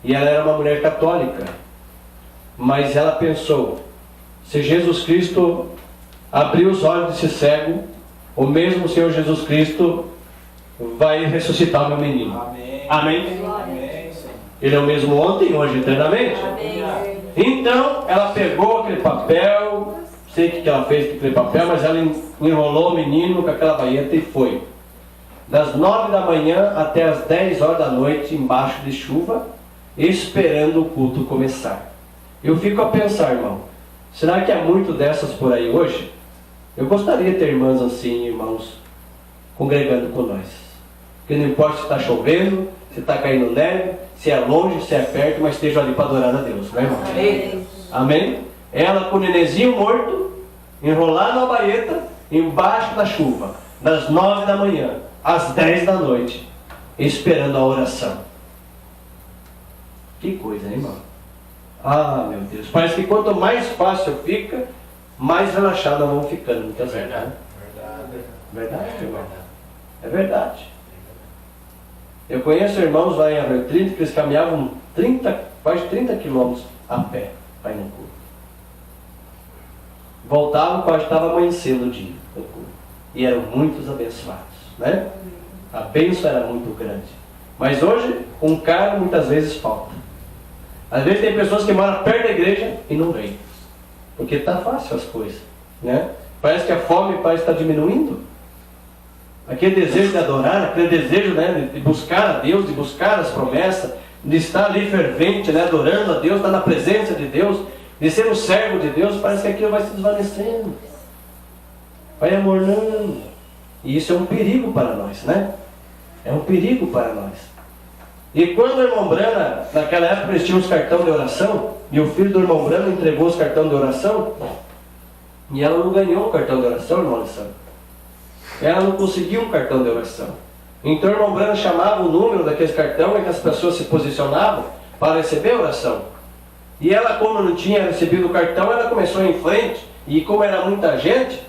e ela era uma mulher católica. Mas ela pensou: se Jesus Cristo abriu os olhos desse cego, o mesmo Senhor Jesus Cristo vai ressuscitar o meu menino. Amém. Amém? Amém, Senhor. Ele é o mesmo ontem, hoje, eternamente. Amém. Então ela pegou aquele papel, sei o que ela fez com aquele papel, mas ela enrolou o menino com aquela baeta e foi. Das 9 da manhã até as 10 horas da noite, embaixo de chuva, esperando o culto começar. Eu fico a pensar, irmão, será que há muito dessas por aí hoje? Eu gostaria de ter irmãs assim, irmãos, congregando com nós. Porque não importa se está chovendo, se está caindo neve, se é longe, se é perto, mas esteja ali para adorar a Deus, não é, irmão? Amém. Amém? Ela com o nenenzinho morto, enrolado na baeta, embaixo da chuva, das 9 da manhã às 10 da noite, esperando a oração. Que coisa, hein, irmão? Ah, meu Deus, parece que quanto mais fácil fica, mais relaxada vão ficando, muitas vezes. Verdade. Verdade, irmão? É verdade. Eu conheço irmãos lá em Rio 30 que eles caminhavam quase 30 quilômetros a pé para ir no culto. Voltavam quase estava amanhecendo o dia do culto. E eram muitos abençoados, né? A bênção era muito grande. Mas hoje, um carro muitas vezes falta. Às vezes tem pessoas que moram perto da igreja e não vêm. Porque está fácil as coisas, né? Parece que a fome parece estar diminuindo. Aquele desejo de adorar, aquele desejo, né, de buscar a Deus, de buscar as promessas, de estar ali fervente, né, adorando a Deus, estar na presença de Deus, de ser um servo de Deus, parece que aquilo vai se desvanecendo, vai amornando. E isso é um perigo para nós, né? É um perigo para nós. E quando o irmão Brana, naquela época eles tinham os cartões de oração, e o filho do irmão Brana entregou os cartões de oração, e ela não ganhou o cartão de oração, irmão Alessandro. Ela não conseguiu um cartão de oração. Então o irmão Brana chamava o número daqueles cartões em que as pessoas se posicionavam para receber a oração. E ela, como não tinha recebido o cartão, ela começou em frente, e como era muita gente,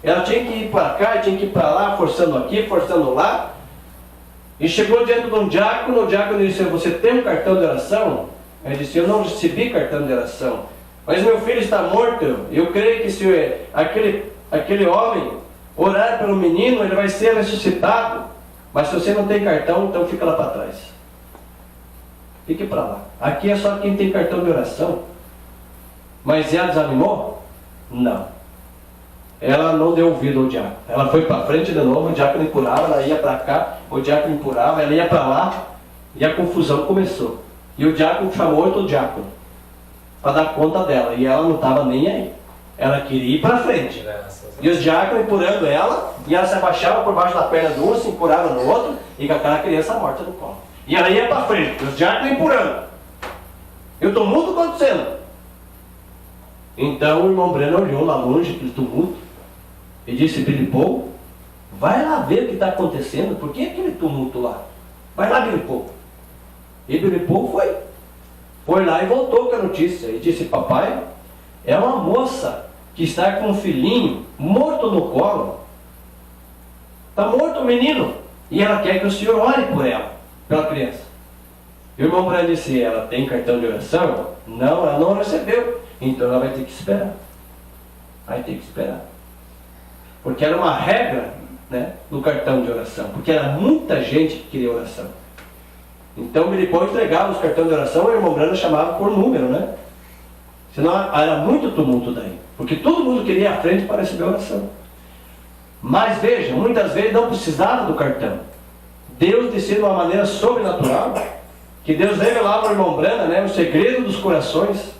ela tinha que ir para cá, tinha que ir para lá, forçando aqui, forçando lá. E chegou diante de um diácono, o diácono disse: você tem um cartão de oração? Ele disse: eu não recebi cartão de oração, mas meu filho está morto. Eu creio que se aquele homem orar pelo menino, ele vai ser ressuscitado. Mas se você não tem cartão, então fica lá para trás. Fique para lá. Aqui é só quem tem cartão de oração. Mas ela desanimou? Não. Ela não deu ouvido ao diácono. Ela foi para frente de novo, o diácono empurrava, ela ia para cá, o diácono empurrava, ela ia para lá, e a confusão começou. E o diácono chamou outro diácono para dar conta dela, e ela não estava nem aí. Ela queria ir para frente. E os diáconos empurrando ela, e ela se abaixava por baixo da perna do um, se empurrava no outro, e com aquela criança morta no colo. E ela ia para frente, os diáconos empurrando. E o tumulto acontecendo. Então o irmão Breno olhou lá longe aquele tumulto e disse: Billy Paul, vai lá ver o que está acontecendo. Por que aquele tumulto lá? Vai lá, Billy Paul. E Billy Paul foi lá e voltou com a notícia e disse: papai, é uma moça que está com um filhinho morto no colo. Está morto o menino, e ela quer que o senhor ore por ela, pela criança. E o irmão Breno disse: ela tem cartão de oração? Não, ela não recebeu. Então ela vai ter que esperar. Vai ter que esperar. Porque era uma regra, né, no cartão de oração. Porque era muita gente que queria oração. Então o Bilipão entregava os cartões de oração, e o irmão Brana chamava por número, né? Senão era muito tumulto daí. Porque todo mundo queria ir à frente para receber a oração. Mas veja, muitas vezes não precisava do cartão. Deus descia de uma maneira sobrenatural, que Deus revelava ao irmão Brana, né, o segredo dos corações.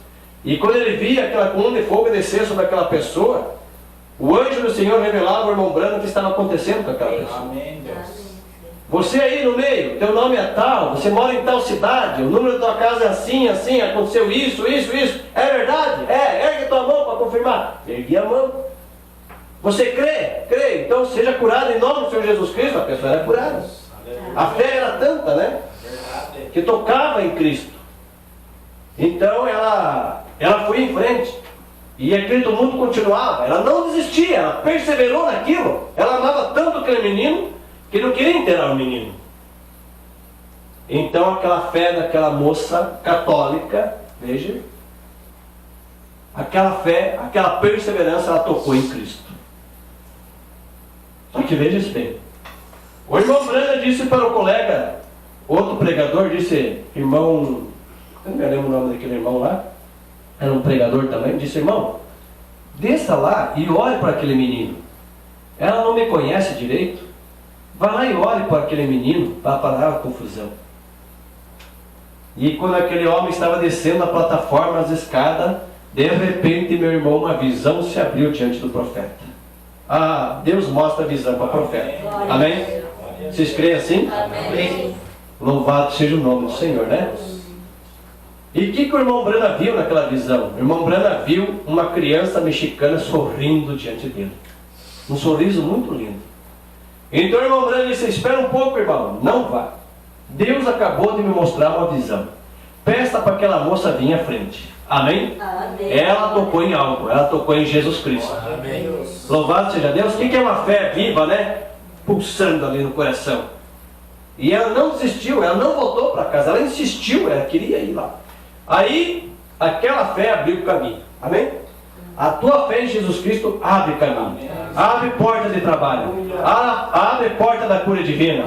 E quando ele via aquela coluna de fogo descer sobre aquela pessoa, o anjo do Senhor revelava ao irmão Brana o que estava acontecendo com aquela pessoa. Amém, Deus. Você aí no meio, teu nome é tal, você mora em tal cidade, o número da tua casa é assim, assim, aconteceu isso. É verdade? Ergue tua mão para confirmar. Ergui a mão. Você crê? Crê. Então seja curado em nome do Senhor Jesus Cristo. A pessoa era curada. A fé era tanta, né? Que tocava em Cristo. Então ela foi em frente. E aquele tumulto continuava. Ela não desistia, ela perseverou naquilo. Ela amava tanto aquele menino que não queria enterrar o menino. Então aquela fé daquela moça católica, veja, aquela fé, aquela perseverança, ela tocou em Cristo. Só que veja isso bem. O irmão Brana disse para o colega, outro pregador, disse: irmão, eu não me lembro o nome daquele irmão lá, era um pregador também, disse: irmão, desça lá e ore para aquele menino. Ela não me conhece direito. Vai lá e ore para aquele menino para parar a confusão. E quando aquele homem estava descendo a plataforma, as escadas, de repente, meu irmão, uma visão se abriu diante do profeta. Ah, Deus mostra a visão para o profeta. Amém? Vocês creem assim? Amém. Louvado seja o nome do Senhor, né? E o que o irmão Brana viu naquela visão? O irmão Brana viu uma criança mexicana sorrindo diante dele. Um sorriso muito lindo. Então o irmão Brana disse: espera um pouco, irmão, não vá. Deus acabou de me mostrar uma visão. Peça para aquela moça vir à frente. Amém? Amém. Ela tocou em algo, ela tocou em Jesus Cristo. Amém. Louvado seja Deus. O que é uma fé viva, né? Pulsando ali no coração. E ela não desistiu, ela não voltou para casa, ela insistiu, ela queria ir lá. Aí, aquela fé abriu o caminho. Amém? A tua fé em Jesus Cristo abre caminho. Abre porta de trabalho. Abre porta da cura divina.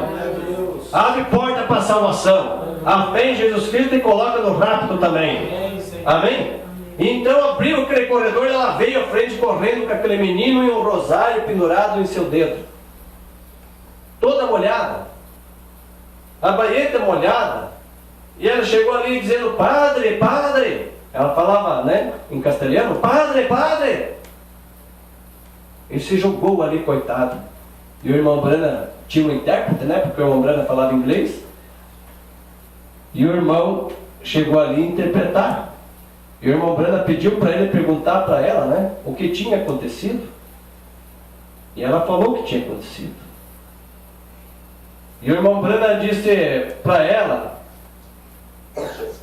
Abre porta para a salvação. A fé em Jesus Cristo te coloca no rápido também. Amém? Então abriu aquele corredor e ela veio à frente correndo com aquele menino e um rosário pendurado em seu dedo. Toda molhada. A baeta molhada. E ela chegou ali dizendo: padre, padre. Ela falava, né, em castelhano: padre, padre. Ele se jogou ali, coitado. E o irmão Brana tinha um intérprete, né, porque o irmão Brana falava inglês. E o irmão chegou ali a interpretar. E o irmão Brana pediu para ele perguntar para ela, né, o que tinha acontecido. E ela falou o que tinha acontecido. E o irmão Brana disse para ela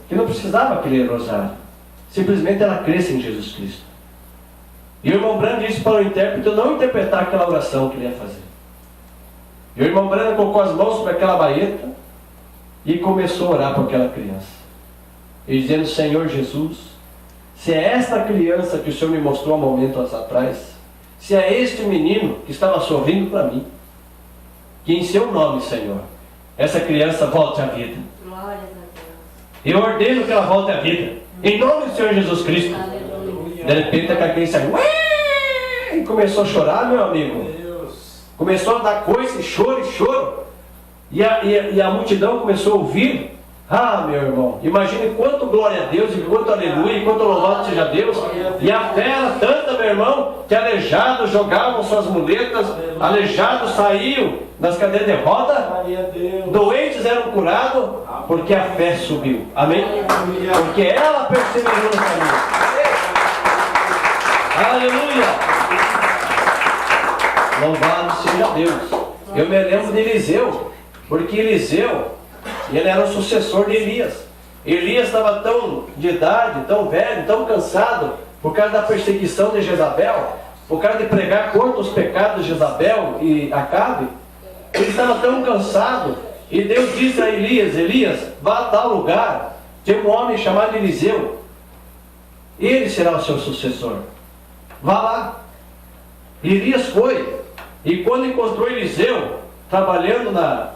que não precisava crer rosário. Simplesmente ela cresce em Jesus Cristo. E o irmão Brana disse para o intérprete não interpretar aquela oração que ele ia fazer. E o irmão Brana colocou as mãos sobre aquela baeta e começou a orar por aquela criança. E dizendo, Senhor Jesus, se é esta criança que o Senhor me mostrou há momentos atrás, se é este menino que estava sorrindo para mim, que em seu nome, Senhor, essa criança volte à vida. Glórias a Deus. Eu ordeno que ela volte à vida. Em nome do Senhor Jesus Cristo. Aleluia. De repente a criança saiu e começou a chorar, meu amigo. Deus. Começou a dar coisa, e choro. E a multidão começou a ouvir. Ah, meu irmão, imagine quanto glória a Deus, e quanto aleluia, e quanto louvado seja Deus. E a fé era tanta, meu irmão, que alejados jogavam suas muletas, alejados saíam das cadeiras de roda, Glória a Deus. doentes eram curados, porque a fé subiu. Amém? Porque ela perseverou no caminho. Aleluia! Louvado seja Deus. Eu me lembro de Eliseu, porque Eliseu, ele era o sucessor de Elias. Elias estava tão de idade, tão velho, tão cansado, por causa da perseguição de Jezabel, por causa de pregar contra os pecados de Jezabel e Acabe. Ele estava tão cansado, e Deus disse a Elias, Elias, vá a tal lugar, tem um homem chamado Eliseu, ele será o seu sucessor. Vá lá. E Elias foi, e quando encontrou Eliseu, trabalhando na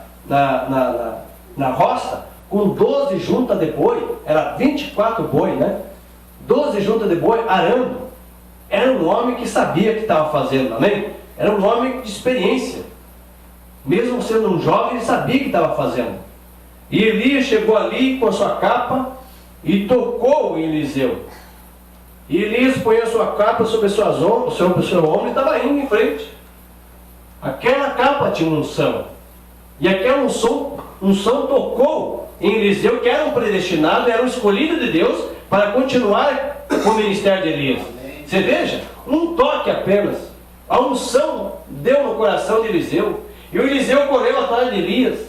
roça, com 12 juntas de boi, era 24 boi, né? 12 juntas de boi, arando. Era um homem que sabia o que estava fazendo, amém? Era um homem de experiência. Mesmo sendo um jovem, ele sabia o que estava fazendo. E Elias chegou ali com a sua capa e tocou em Eliseu. E Elias põe a sua capa sobre o seu ombro e estava indo em frente. Aquela capa tinha unção. E aquela unção tocou em Eliseu, que era um predestinado, era um escolhido de Deus para continuar com o ministério de Elias. Você veja, um toque apenas. A unção deu no coração de Eliseu. E o Eliseu correu atrás de Elias.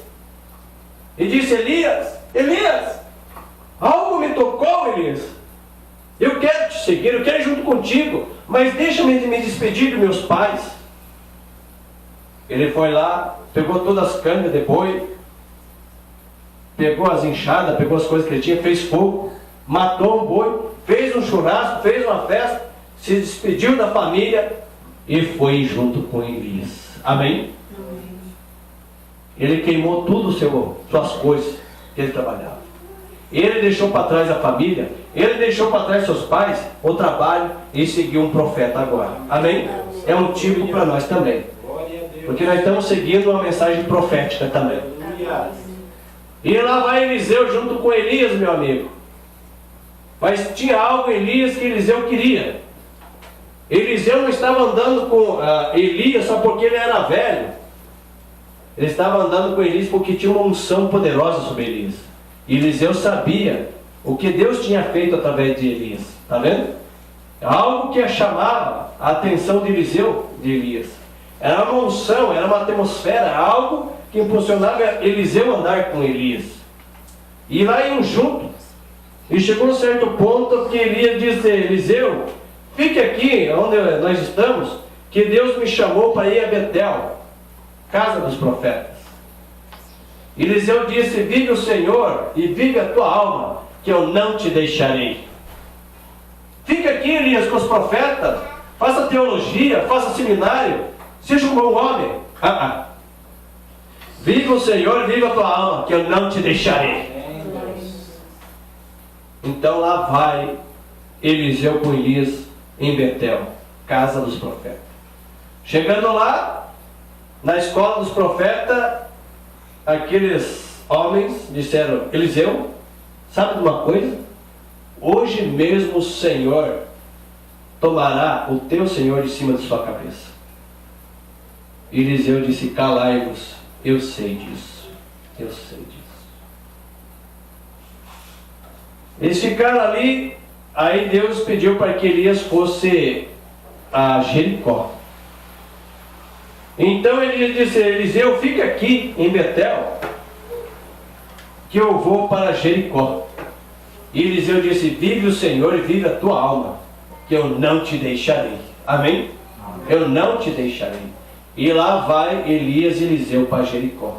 E disse, Elias, algo me tocou, Elias. Eu quero te seguir, eu quero ir junto contigo, mas deixa-me me despedir dos meus pais. Ele foi lá, pegou todas as canas de boi, pegou as enxadas, pegou as coisas que ele tinha, fez fogo, matou um boi, fez um churrasco, fez uma festa, se despediu da família e foi junto com Elias. Amém? Ele queimou tudo, suas coisas que ele trabalhava. Ele deixou para trás a família, ele deixou para trás seus pais, o trabalho, e seguiu um profeta agora. Amém? É um tipo para nós também. Glória a Deus. Porque nós estamos seguindo uma mensagem profética também. Aleluia. E lá vai Eliseu junto com Elias, meu amigo. Mas tinha algo em Elias que Eliseu queria. Eliseu não estava andando com Elias só porque ele era velho. Ele estava andando com Elias porque tinha uma unção poderosa sobre Elias. E Eliseu sabia o que Deus tinha feito através de Elias. Está vendo? Algo que chamava a atenção de Eliseu, de Elias. Era uma unção, era uma atmosfera, algo que impulsionava Eliseu a andar com Elias. E lá iam juntos. E chegou um certo ponto que Elias disse, Eliseu, fique aqui onde nós estamos, que Deus me chamou para ir a Betel, casa dos profetas. Eliseu disse, vive o Senhor e vive a tua alma, que eu não te deixarei. Fica aqui, Elias, com os profetas, faça teologia, faça seminário, seja um bom homem. Vive o Senhor e vive a tua alma, que eu não te deixarei. Então lá vai Eliseu com Elias em Betel, casa dos profetas. Chegando lá, na escola dos profetas, aqueles homens disseram, Eliseu, sabe de uma coisa? Hoje mesmo o Senhor tomará o teu Senhor de cima de sua cabeça. Eliseu disse, calai-vos, eu sei disso, eu sei disso. Eles ficaram ali, aí Deus pediu para que Elias fosse a Jericó. Então ele disse: Eliseu, fica aqui em Betel, que eu vou para Jericó. E Eliseu disse: vive o Senhor e vive a tua alma, que eu não te deixarei. Amém? Eu não te deixarei. E lá vai Elias e Eliseu para Jericó.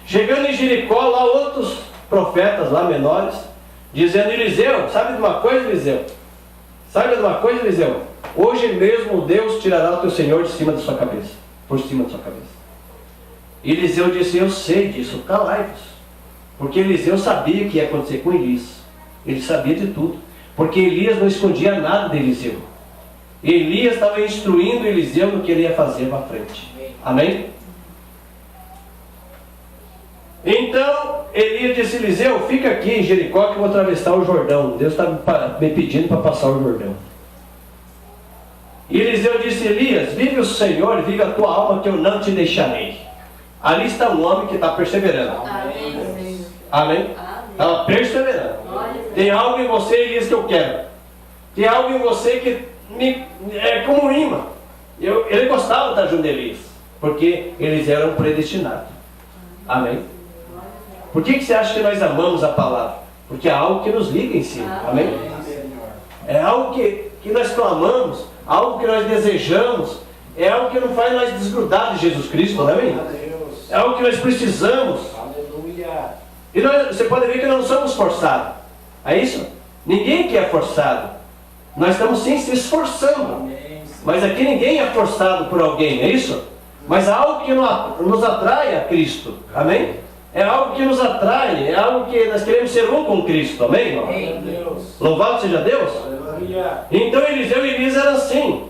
Chegando em Jericó, lá outros profetas lá menores, dizendo: Eliseu, sabe de uma coisa, Eliseu? Sabe de uma coisa, Eliseu? Hoje mesmo Deus tirará o teu Senhor de cima da sua cabeça. Por cima da sua cabeça. Eliseu disse: eu sei disso, calai-vos. Porque Eliseu sabia o que ia acontecer com Elias. Ele sabia de tudo. Porque Elias não escondia nada de Eliseu. Elias estava instruindo Eliseu no que ele ia fazer para frente. Amém? Então Elias disse: Eliseu, fica aqui em Jericó que eu vou atravessar o Jordão. Deus está me pedindo para passar o Jordão. E Eliseu disse: Elias, vive o Senhor e vive a tua alma, que eu não te deixarei. Ali está um homem que está perseverando. Amém. Amém? Estava perseverando. Tem algo em você, Elias, que eu quero. Tem algo em você que é como imã. Ele gostava da junto de Elias, porque eles eram predestinados. Amém? Por que você acha que nós amamos a palavra? Porque é algo que nos liga em si. Amém? É algo que nós clamamos, algo que nós desejamos, é algo que não faz nós desgrudar de Jesus Cristo, não é mesmo? É algo que nós precisamos. Aleluia. E você pode ver que nós não somos forçados. É isso? Ninguém que é forçado. Nós estamos sim se esforçando. Mas aqui ninguém é forçado por alguém, é isso? Mas há algo que nos atrai a Cristo. Amém? É algo que nos atrai, é algo que nós queremos ser um com Cristo. Amém, irmão? Louvado seja Deus. Então Eliseu e Elias eram assim.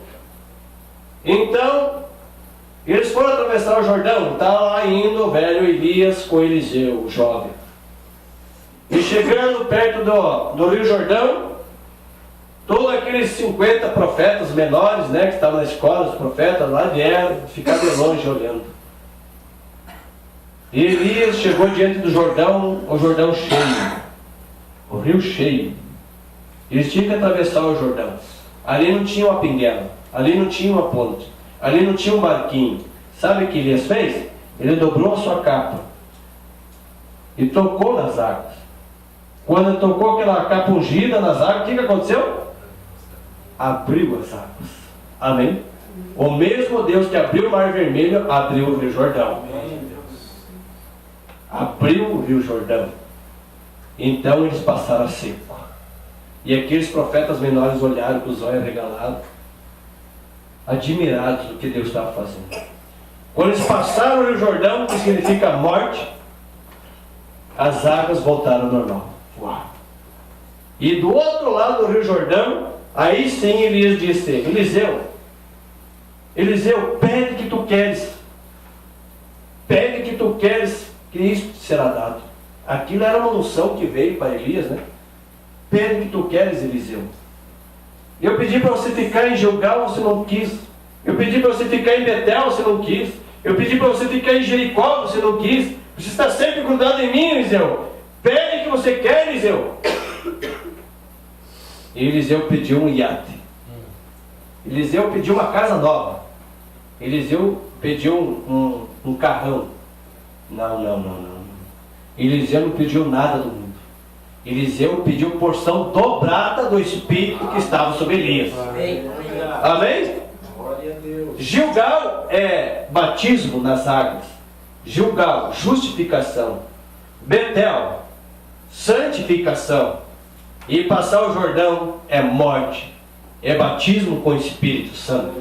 Então eles foram atravessar o Jordão. Estava lá indo o velho Elias com Eliseu, o jovem. E chegando perto do Rio Jordão, todos aqueles 50 profetas menores, né, que estavam na escola, os profetas lá vieram ficar de longe olhando. E Elias chegou diante do Jordão, o Jordão cheio, o rio cheio. Eles tinham que atravessar o Jordão. Ali não tinha uma pinguela, ali não tinha uma ponte, ali não tinha um barquinho. Sabe o que Elias fez? Ele dobrou a sua capa e tocou nas águas. Quando tocou aquela capa ungida nas águas, o que aconteceu? Abriu as águas. Amém? O mesmo Deus que abriu o Mar Vermelho, abriu o Rio Jordão. Abriu o Rio Jordão. Então eles passaram a seco. E aqueles profetas menores olharam com os olhos arregalados, admirados do que Deus estava fazendo. Quando eles passaram o Rio Jordão, que significa morte, as águas voltaram ao normal. Uau. E do outro lado do Rio Jordão, aí sim Elias disse: Eliseu, pede que tu queres. Pede que tu queres, que isto será dado. Aquilo era uma unção que veio para Elias, né? Pede que tu queres, Eliseu. Eu pedi para você ficar em Gilgal, você não quis. Eu pedi para você ficar em Betel, você não quis. Eu pedi para você ficar em Jericó, você não quis. Você está sempre grudado em mim, Eliseu. Pede que você quer, Eliseu. E Eliseu pediu um iate. Eliseu pediu uma casa nova. Eliseu pediu um carrão. Não. Eliseu não pediu nada do mundo. Eliseu pediu porção dobrada do Espírito que estava sobre Elias. Amém? Glória a Deus. Gilgal é batismo nas águas. Gilgal, justificação. Betel, santificação. E passar o Jordão é morte. É batismo com o Espírito Santo.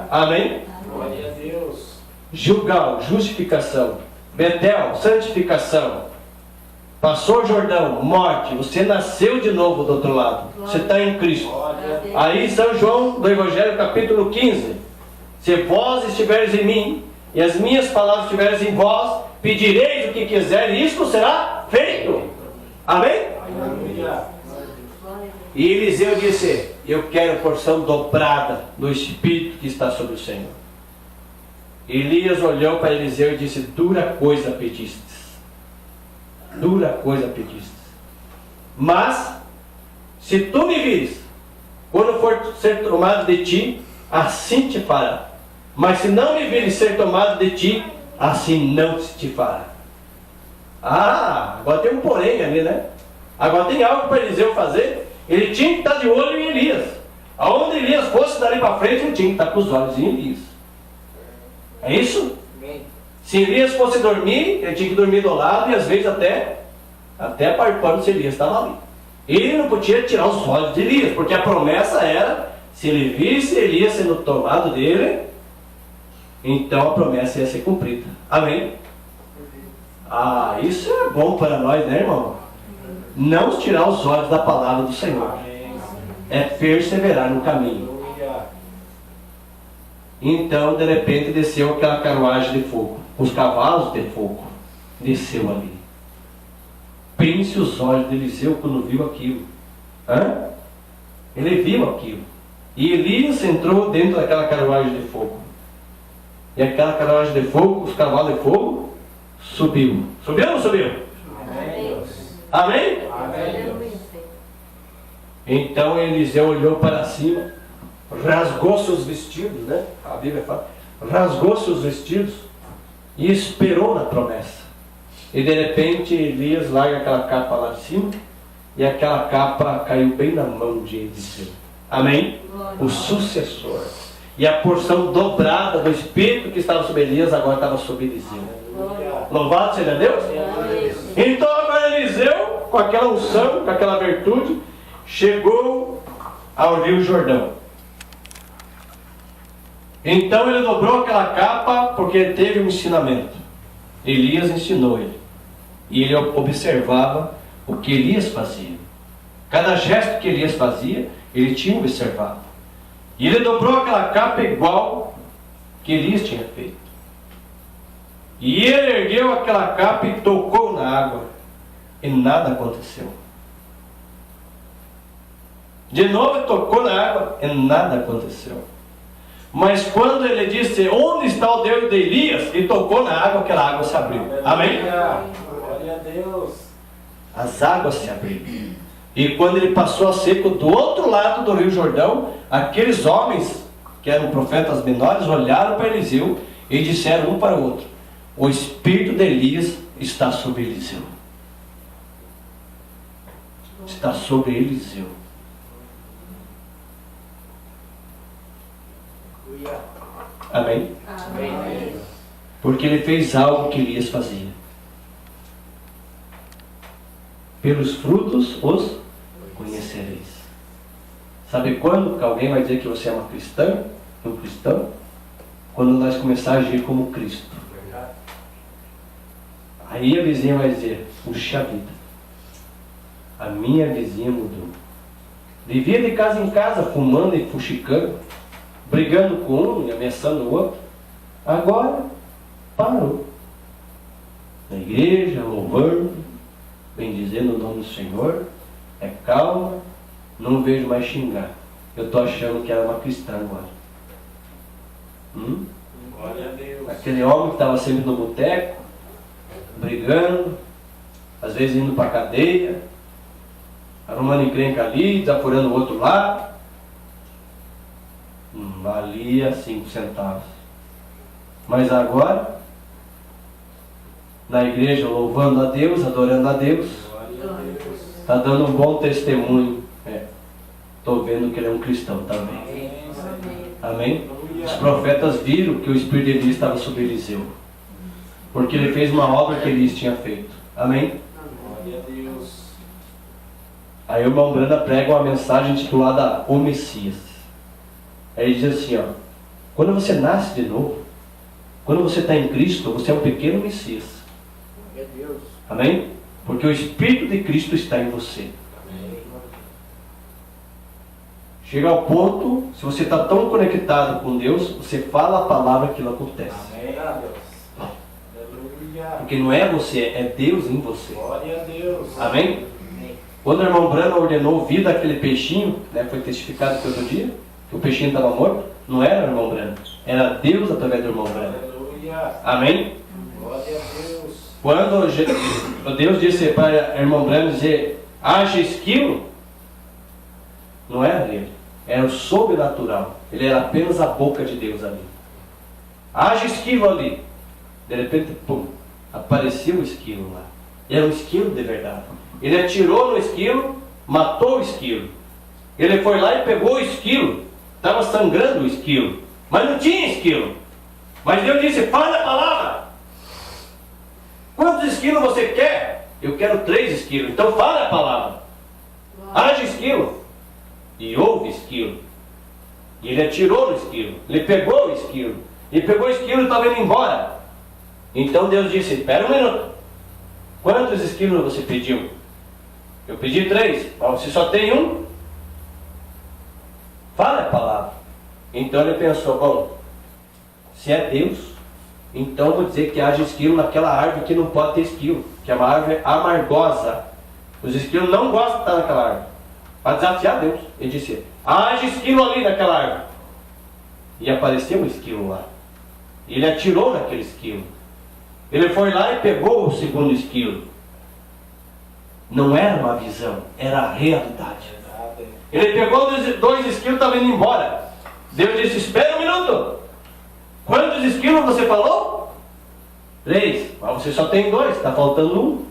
Amém? Glória a Deus. Gilgal, justificação. Betel, santificação. Passou o Jordão, morte. Você nasceu de novo do outro lado. Você está em Cristo. Aí São João do Evangelho, capítulo 15. Se vós estiveres em mim, e as minhas palavras estiveres em vós, pedireis o que quiser, e isto será feito. Amém? Aleluia. E Eliseu disse: eu quero porção dobrada do Espírito que está sobre o Senhor. Elias olhou para Eliseu e disse: dura coisa pedistes. Dura coisa pedistes. Mas Se tu me vires, quando for ser tomado de ti, assim te fará. Mas se não me vires ser tomado de ti, assim não te fará. Ah, agora tem um porém ali, né? Agora tem algo para Eliseu fazer. Ele tinha que estar de olho em Elias. Aonde Elias fosse dali para frente, ele tinha que estar com os olhos em Elias. É isso? Se Elias fosse dormir, ele tinha que dormir do lado e às vezes até aparpando se Elias estava ali. Ele não podia tirar os olhos de Elias, porque a promessa era, se ele visse Elias sendo tomado dele, então a promessa ia ser cumprida. Amém? Ah, isso é bom para nós, né, irmão? Não tirar os olhos da palavra do Senhor. É perseverar no caminho. Então, de repente, desceu aquela carruagem de fogo. Os cavalos de fogo. Desceu ali. Pense os olhos de Eliseu quando viu aquilo. Hã? Ele viu aquilo. E Elias entrou dentro daquela carruagem de fogo. E aquela carruagem de fogo, os cavalos de fogo, subiu. Subiu ou não subiu? Amém. Amém? Aleluia. Então Eliseu olhou para cima, rasgou seus vestidos, né? A Bíblia fala, rasgou seus vestidos e esperou na promessa. E de repente Elias larga aquela capa lá de cima e aquela capa caiu bem na mão de Eliseu. Amém? O sucessor. E a porção dobrada do Espírito que estava sobre Elias agora estava sobre Eliseu. Louvado seja Deus! Então agora Eliseu, com aquela unção, com aquela virtude, chegou ao Rio Jordão. Então ele dobrou aquela capa porque ele teve um ensinamento. Elias ensinou ele. E ele observava o que Elias fazia. Cada gesto que Elias fazia, ele tinha observado. E ele dobrou aquela capa igual que Elias tinha feito. E ele ergueu aquela capa e tocou na água. E nada aconteceu. De novo tocou na água e nada aconteceu. Mas quando ele disse, onde está o Deus de Elias? E tocou na água, aquela água se abriu. Amém? Glória a Deus. As águas se abriram. E quando ele passou a seco do outro lado do Rio Jordão, aqueles homens, que eram profetas menores, olharam para Eliseu e disseram um para o outro, o espírito de Elias está sobre Eliseu. Está sobre Eliseu. Amém? Amém. Porque ele fez algo que Elias fazia. Pelos frutos os conhecereis. Sabe quando que alguém vai dizer que você é uma cristã? Um cristão? Quando nós começarmos a agir como Cristo. Aí a vizinha vai dizer, puxa vida, a minha vizinha mudou. Vivia de casa em casa, fumando e fuxicando, brigando com um e ameaçando o outro. Agora parou. Na igreja, louvando, bendizendo o nome do Senhor, é calma, não vejo mais xingar. Eu estou achando que era uma cristã agora. Glória a Deus. Aquele homem que estava sempre no boteco, brigando, às vezes indo para a cadeia, arrumando encrenca ali, desaforando o outro lado, valia 5 centavos. Mas agora, na igreja, louvando a Deus, adorando a Deus, Glória a Deus. está dando um bom testemunho. Estou vendo que ele é um cristão também. Amém? Os profetas viram que o Espírito de Elias estava sobre Eliseu, porque ele fez uma obra que Elias tinha feito. Amém? Glória a Deus. Aí o irmão Branda prega uma mensagem intitulada O Messias. Aí ele diz assim, ó, quando você nasce de novo, quando você está em Cristo, você é um pequeno Messias. Glória a Deus. Amém? Porque o Espírito de Cristo está em você. Chega ao ponto, se você está tão conectado com Deus, você fala a palavra, aquilo acontece. Amém. Aleluia. Porque não é você, é Deus em você. Glória a Deus. Amém? Quando o irmão Brana ordenou vida àquele peixinho, né, foi testificado aqui outro dia, que o peixinho estava morto, não era o irmão Brana, era Deus através do irmão Brana. Aleluia. Amém? Glória a Deus. Quando Deus disse para o irmão Brana dizer, haja esquilo, Não era ele. Era o sobrenatural. Ele era apenas a boca de Deus ali. Haja esquilo ali. De repente, pum, apareceu o esquilo lá. E era um esquilo de verdade. Ele atirou no esquilo, matou o esquilo. Ele foi lá e pegou o esquilo. Estava sangrando o esquilo. Mas não tinha esquilo. Mas Deus disse, fala a palavra. Quantos esquilos você quer? Eu quero 3 esquilos. Então fala a palavra. Haja esquilo. E houve esquilo. E ele atirou no esquilo. Ele pegou o esquilo. E pegou o esquilo e estava indo embora. Então Deus disse, espera um minuto. Quantos esquilos você pediu? Eu pedi 3. Mas você só tem 1. Fala a palavra. Então ele pensou, bom, se é Deus, então vou dizer que haja esquilo naquela árvore que não pode ter esquilo, que é uma árvore amargosa. Os esquilos não gostam de estar naquela árvore. Para desafiar Deus, ele disse, haja esquilo ali naquela árvore. E apareceu um esquilo lá. E ele atirou naquele esquilo. Ele foi lá e pegou o segundo esquilo. Não era uma visão, era a realidade. Ele pegou 2 esquilos e estava indo embora. Deus disse, espera um minuto. Quantos esquilos você falou? 3. Mas você só tem 2, está faltando 1.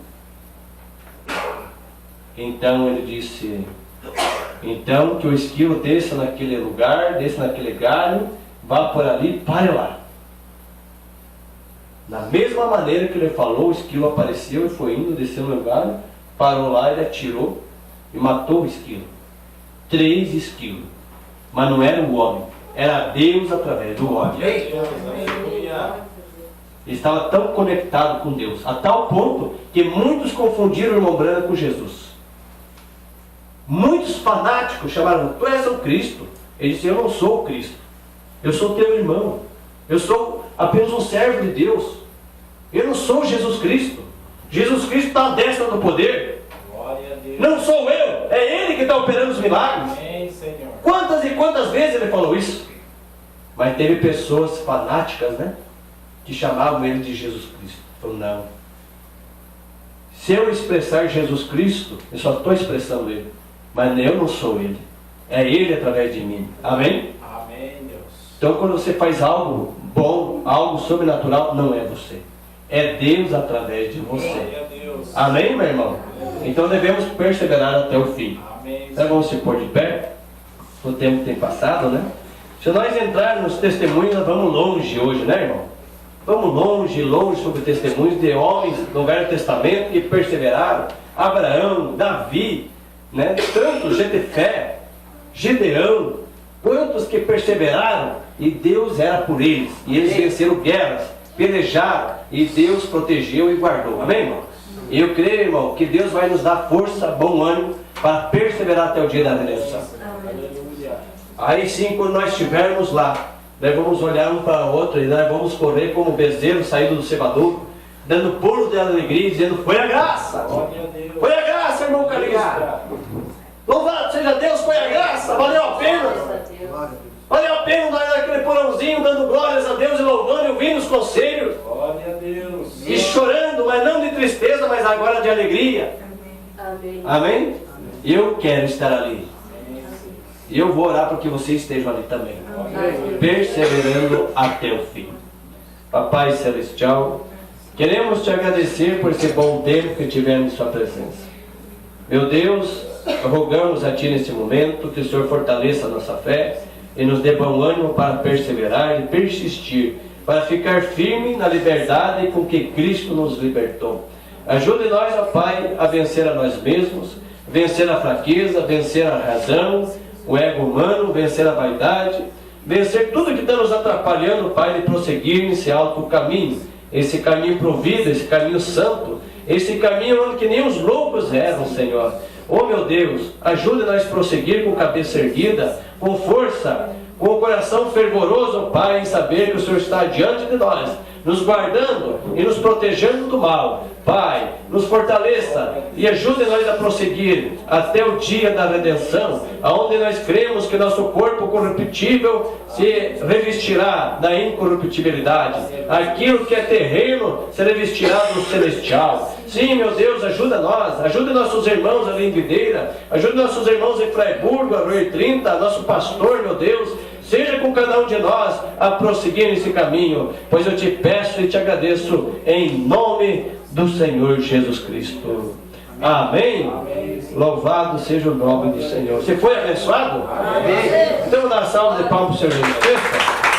Então ele disse, então que o esquilo desça naquele lugar, desça naquele galho, vá por ali, pare lá. Da mesma maneira que ele falou, o esquilo apareceu e foi indo, desceu no galho, parou lá, ele atirou e matou o esquilo. 3 esquilos. Mas não era o homem, era Deus através do homem. Ele estava tão conectado com Deus, a tal ponto que muitos confundiram o irmão Branham com Jesus. Muitos fanáticos chamaram, tu és o Cristo. Ele disse, eu não sou o Cristo. Eu sou teu irmão. Eu sou apenas um servo de Deus. Eu não sou Jesus Cristo. Jesus Cristo está à destra do poder. Glória a Deus. Não sou eu. É Ele que está operando os milagres. Amém, Senhor. Quantas e quantas vezes ele falou isso? Mas teve pessoas fanáticas, né? Que chamavam ele de Jesus Cristo. Falou, não. Se eu expressar Jesus Cristo, eu só estou expressando Ele. Mas eu não sou Ele. É Ele através de mim. Amém? Amém, Deus. Então quando você faz algo bom, algo sobrenatural, não é você. É Deus através de você. Glória a Deus. Amém, meu irmão? Então devemos perseverar até o fim. Amém. Então vamos se pôr de pé. O tempo tem passado, né? Se nós entrarmos nos testemunhos, nós vamos longe hoje, né, irmão? Vamos longe, longe sobre testemunhos de homens do Velho Testamento que perseveraram. Abraão, Davi, né? Tantos, Jefté, Gideão, quantos que perseveraram e Deus era por eles. E eles venceram guerras, pelejaram e Deus protegeu e guardou. Amém, irmão? E eu creio, irmão, que Deus vai nos dar força, bom ânimo para perseverar até o dia da redenção. Aleluia. Aí sim, quando nós estivermos lá, nós vamos olhar um para o outro e nós vamos correr como bezerro saído do cevadouro, dando pulo de alegria, dizendo, foi a graça! Glória a Deus. Foi a graça, irmão Caligari! Louvado seja Deus, foi a graça! Valeu a pena! Valeu a pena dar aquele pulãozinho, dando glórias a Deus e louvando e ouvindo os conselhos. Glória a Deus. E chorando, mas não de tristeza, mas agora de alegria. Amém. Amém? Eu quero estar ali. E eu vou orar para que vocês estejam ali também. Perseverando até o fim. Papai Celestial, queremos te agradecer por esse bom tempo que tivemos em sua presença. Meu Deus, rogamos a Ti nesse momento que o Senhor fortaleça a nossa fé e nos dê bom ânimo para perseverar e persistir, para ficar firme na liberdade com que Cristo nos libertou. Ajude nós, ó Pai, a vencer a nós mesmos, vencer a fraqueza, vencer a razão, o ego humano, vencer a vaidade, vencer tudo que está nos atrapalhando, Pai, de prosseguir nesse alto caminho, esse caminho provido, esse caminho santo, esse caminho onde que nem os loucos erram, Senhor. Oh meu Deus, ajude nós a prosseguir com cabeça erguida, com força, com o coração fervoroso, Pai, em saber que o Senhor está diante de nós, nos guardando e nos protegendo do mal. Pai, nos fortaleça e ajude nós a prosseguir até o dia da redenção, aonde nós cremos que nosso corpo corruptível se revestirá da incorruptibilidade. Aquilo que é terreno se revestirá do celestial. Sim, meu Deus, ajuda nós, ajude nossos irmãos ali em Videira, ajude nossos irmãos em Fraiburgo, Arroio 30, nosso pastor, meu Deus. Seja com cada um de nós a prosseguir nesse caminho, pois eu te peço e te agradeço em nome do Senhor Jesus Cristo. Amém? Amém. Louvado seja o nome do Senhor. Você foi abençoado? Amém. Então, vou dar uma salva de palmas para o Senhor Jesus Cristo.